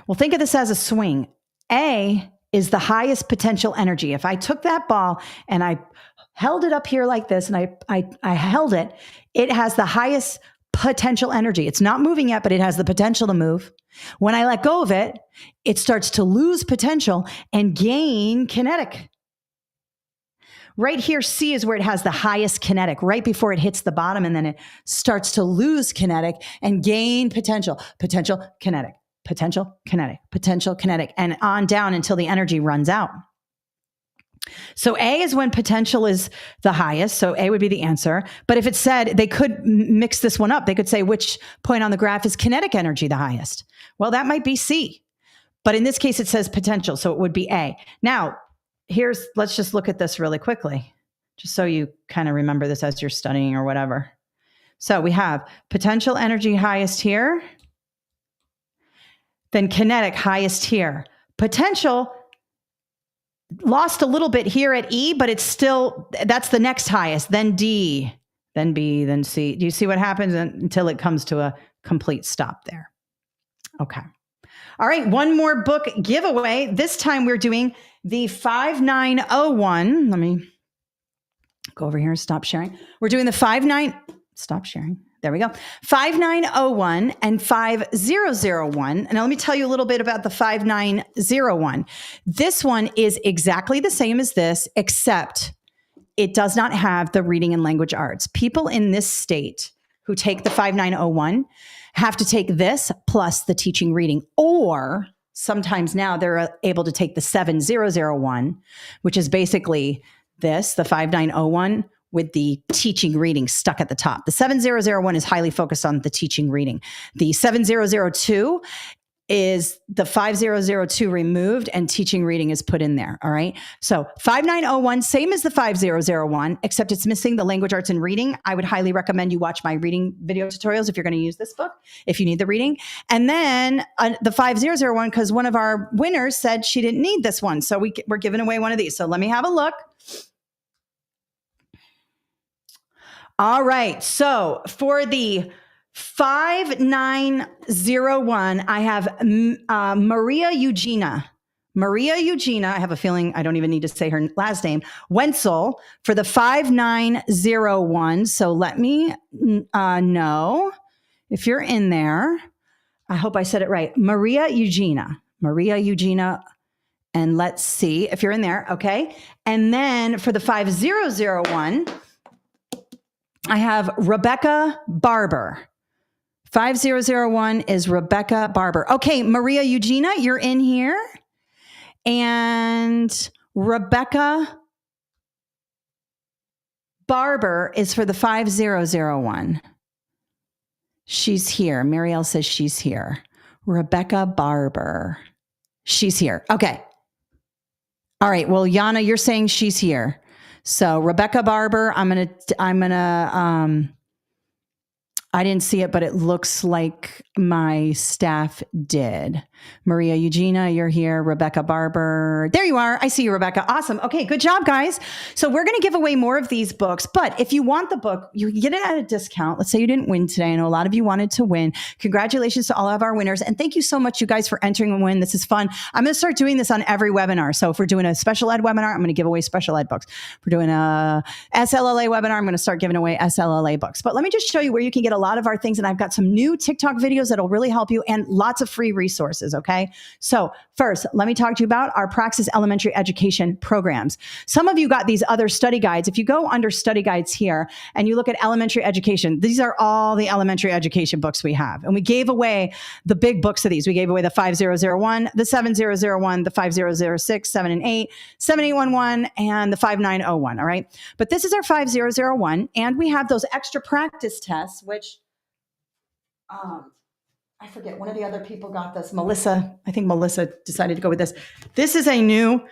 Well, think of this as a swing. A is the highest potential energy. If I took that ball and I held it up here like this and I held it, it has the highest potential energy. It's not moving yet, but it has the potential to move. When I let go of it, it starts to lose potential and gain kinetic. Right here, C is where it has the highest kinetic, right before it hits the bottom, and then it starts to lose kinetic and gain potential, potential, kinetic, potential, kinetic, potential, kinetic, and on down until the energy runs out. So A is when potential is the highest. So A would be the answer. But if it said, they could mix this one up. They could say, which point on the graph is kinetic energy the highest? Well, that might be C. But in this case, it says potential. So it would be A. Now, let's just look at this really quickly, just so you kind of remember this as you're studying or whatever. So we have potential energy highest here, then kinetic highest here. Potential lost a little bit here at E, but it's still, that's the next highest, then D, then B, then C. Do you see what happens until it comes to a complete stop there? Okay. All right, one more book giveaway. This time we're doing the 5901. Let me go over here and stop sharing. We're doing the stop sharing. There we go. 5901 and 5001. And now let me tell you a little bit about the 5901. This one is exactly the same as this, except it does not have the reading and language arts. People in this state who take the 5901 have to take this plus the teaching reading, or sometimes now they're able to take the 7001, which is basically this, the 5901, with the teaching reading stuck at the top. The 7001 is highly focused on the teaching reading. The 7002 is the 5002 removed and teaching reading is put in there. All right. So 5901, same as the 5001, except it's missing the language arts and reading. I would highly recommend you watch my reading video tutorials if you're going to use this book, if you need the reading. And then the 5001, because one of our winners said she didn't need this one. So we're giving away one of these. So let me have a look. All right. So for the 5901, I have Maria Eugenia. Maria Eugenia, I have a feeling I don't even need to say her last name, Wenzel for the 5901. So let me know if you're in there. I hope I said it right. Maria Eugenia. Maria Eugenia. And let's see if you're in there. Okay. And then for the 5001, I have Rebecca Barber. 5001 is Rebecca Barber. Okay, Maria Eugenia, you're in here. And Rebecca Barber is for the 5001. She's here. Marielle says she's here. Rebecca Barber. She's here. Okay. All right. Well, Yana, you're saying she's here. So Rebecca Barber, I didn't see it, but it looks like my staff did. Maria Eugenia, you're here. Rebecca Barber. There you are. I see you, Rebecca. Awesome. Okay, good job, guys. So we're going to give away more of these books, but if you want the book, you can get it at a discount. Let's say you didn't win today. I know a lot of you wanted to win. Congratulations to all of our winners. And thank you so much, you guys, for entering and win. This is fun. I'm going to start doing this on every webinar. So if we're doing a special ed webinar, I'm going to give away special ed books. If we're doing a SLLA webinar, I'm going to start giving away SLLA books. But let me just show you where you can get a lot lot of our things. And I've got some new TikTok videos that'll really help you and lots of free resources. Okay. So first, let me talk to you about our Praxis elementary education programs. Some of you got these other study guides. If you go under study guides here and you look at elementary education, these are all the elementary education books we have. And we gave away the big books of these. We gave away the 5001, the 7001, the 5006, 7 and 8, 7811, and the 5901. All right. But this is our 5001. And we have those extra practice tests, which I forget, one of the other people got this. Melissa, I think Melissa decided to go with this. This is a new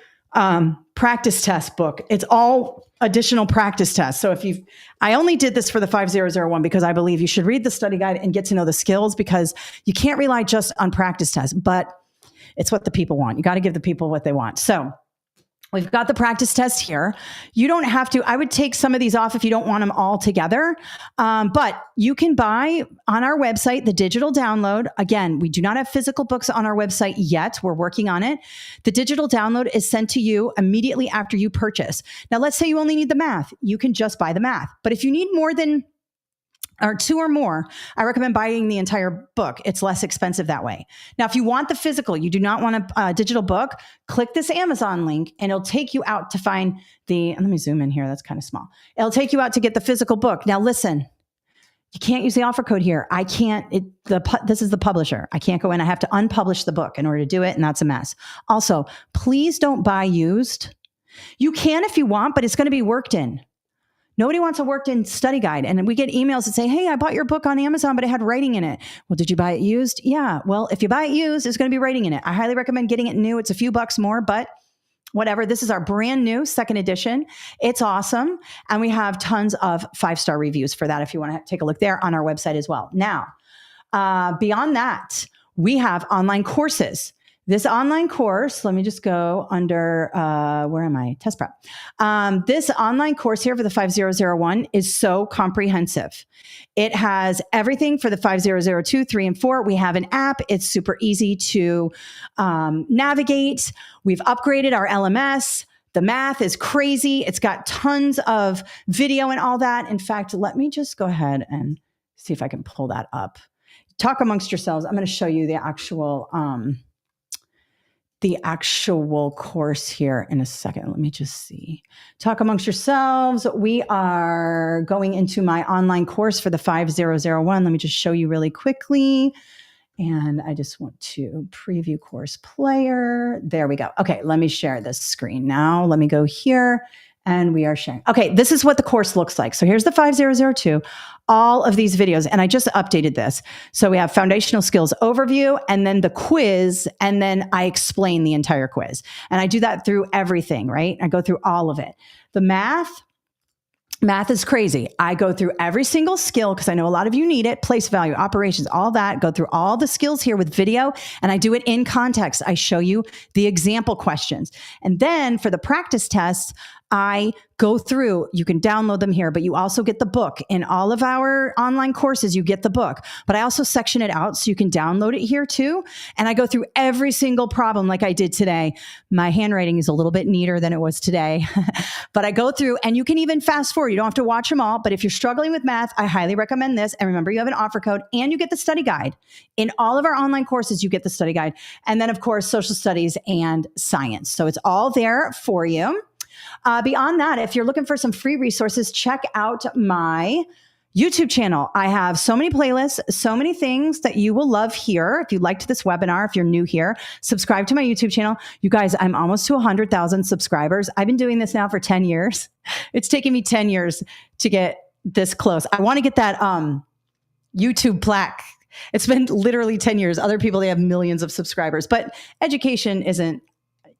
practice test book. It's all additional practice tests. So I only did this for the 5001 because I believe you should read the study guide and get to know the skills, because you can't rely just on practice tests, but it's what the people want. You got to give the people what they want. So we've got the practice test here. You don't have to, I would take some of these off if you don't want them all together. But you can buy on our website the digital download. Again, we do not have physical books on our website yet. We're working on it. The digital download is sent to you immediately after you purchase. Now, let's say you only need the math. You can just buy the math. But if you need more than or 2 or more, I recommend buying the entire book. It's less expensive that way. Now, if you want the physical, you do not want a digital book, click this Amazon link and it'll take you out to find let me zoom in here. That's kind of small. It'll take you out to get the physical book. Now, listen, you can't use the offer code here. I can't, this is the publisher. I can't go in. I have to unpublish the book in order to do it. And that's a mess. Also, please don't buy used. You can if you want, but it's going to be worked in. Nobody wants a worked in study guide. And we get emails that say, hey, I bought your book on Amazon, but it had writing in it. Well, did you buy it used? Yeah. Well, if you buy it used, it's going to be writing in it. I highly recommend getting it new. It's a few bucks more, but whatever. This is our brand new second edition. It's awesome. And we have tons of 5-star reviews for that if you want to take a look there on our website as well. Now, beyond that, we have online courses. This online course, let me just go under, where am I? Test prep. This online course here for the 5001 is so comprehensive. It has everything for the 5002, 3, and 4. We have an app. It's super easy to navigate. We've upgraded our LMS. The math is crazy. It's got tons of video and all that. In fact, let me just go ahead and see if I can pull that up. Talk amongst yourselves. I'm going to show you the actual course here in a second. Let me just see. Talk amongst yourselves. We are going into my online course for the 5001. Let me just show you really quickly. And I just want to preview course player. There we go. Okay, let me share this screen now. Let me go here. And we are sharing. Okay, this is what the course looks like. So here's the 5002, all of these videos, and I just updated this. So we have foundational skills overview, and then the quiz, and then I explain the entire quiz. And I do that through everything, right? I go through all of it. The math is crazy. I go through every single skill because I know a lot of you need it. Place value, operations, all that. Go through all the skills here with video, and I do it in context. I show you the example questions. And then for the practice tests, I go through, you can download them here, but you also get the book. In all of our online courses, you get the book, but I also section it out so you can download it here too. And I go through every single problem like I did today. My handwriting is a little bit neater than it was today, but I go through, and you can even fast forward. You don't have to watch them all, but if you're struggling with math, I highly recommend this. And remember, you have an offer code and you get the study guide. In all of our online courses, you get the study guide. And then of course, social studies and science. So it's all there for you. Beyond that, if you're looking for some free resources, check out my YouTube channel. I have so many playlists, so many things that you will love here. If you liked this webinar, if you're new here, subscribe to my YouTube channel. You guys, I'm almost to 100,000 subscribers. I've been doing this now for 10 years. It's taken me 10 years to get this close. I want to get that YouTube plaque. It's been literally 10 years. Other people, they have millions of subscribers, but education isn't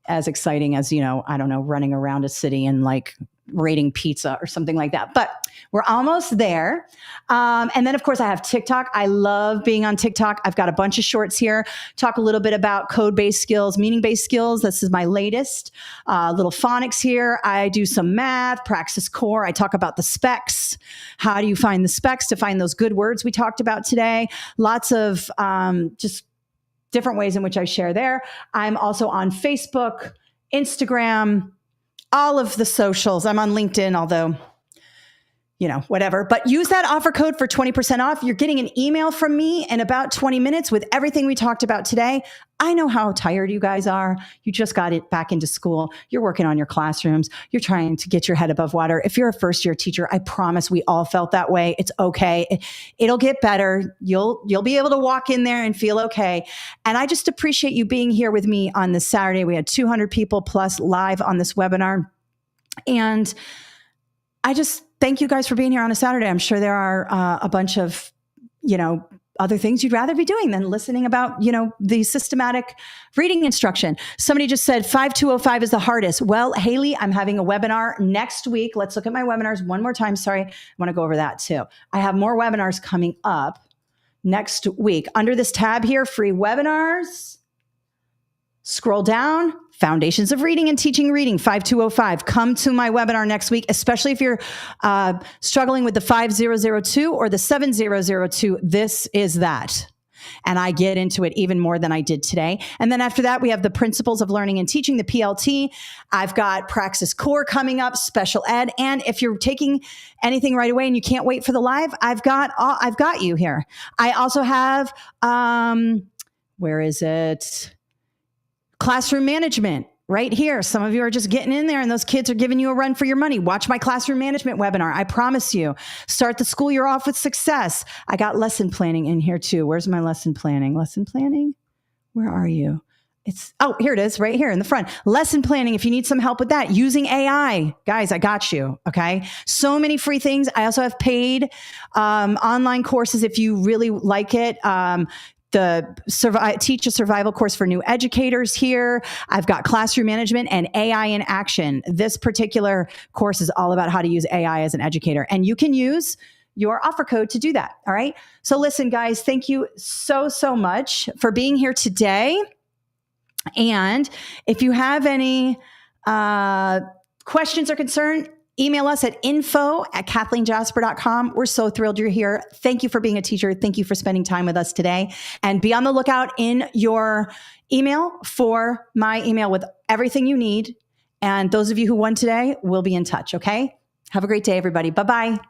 as exciting as, I don't know, running around a city and like rating pizza or something like that. But we're almost there. And then of course I have TikTok. I love being on TikTok. I've got a bunch of shorts here. Talk a little bit about code-based skills, meaning-based skills. This is my latest. Little phonics here. I do some math, Praxis core. I talk about the specs. How do you find the specs to find those good words we talked about today? Lots of just different ways in which I share there. I'm also on Facebook, Instagram, all of the socials. I'm on LinkedIn, although whatever. But use that offer code for 20% off. You're getting an email from me in about 20 minutes with everything we talked about today. I know how tired you guys are. You just got it back into school. You're working on your classrooms. You're trying to get your head above water. If you're a first-year teacher, I promise we all felt that way. It's okay. It'll get better. You'll be able to walk in there and feel okay. And I just appreciate you being here with me on this Saturday. We had 200 people plus live on this webinar. And I just thank you guys for being here on a Saturday. I'm sure there are a bunch of, other things you'd rather be doing than listening about, the systematic reading instruction. Somebody just said 5205 is the hardest. Well, Haley, I'm having a webinar next week. Let's look at my webinars one more time. Sorry, I want to go over that too. I have more webinars coming up next week. Under this tab here, free webinars, scroll down, Foundations of Reading and Teaching Reading, 5205. Come to my webinar next week, especially if you're struggling with the 5002 or the 7002. This is that. And I get into it even more than I did today. And then after that, we have the Principles of Learning and Teaching, the PLT. I've got Praxis Core coming up, Special Ed. And if you're taking anything right away and you can't wait for the live, I've got you here. I also have, where is it? Classroom management right here. Some of you are just getting in there and those kids are giving you a run for your money. Watch my classroom management webinar. I promise you. Start the school year off with success. I got lesson planning in here too. Where's my lesson planning? Lesson planning? Where are you? Here it is right here in the front. Lesson planning. If you need some help with that, using AI, guys, I got you. Okay. So many free things. I also have online courses if you really like it. The Teach a Survival course for new educators here. I've got classroom management and AI in action. This particular course is all about how to use AI as an educator. And you can use your offer code to do that. All right. So listen, guys, thank you so, so much for being here today. And if you have any questions or concern, email us at info@kathleenjasper.com. We're so thrilled you're here. Thank you for being a teacher. Thank you for spending time with us today. And be on the lookout in your email for my email with everything you need. And those of you who won today will be in touch, okay? Have a great day, everybody. Bye-bye.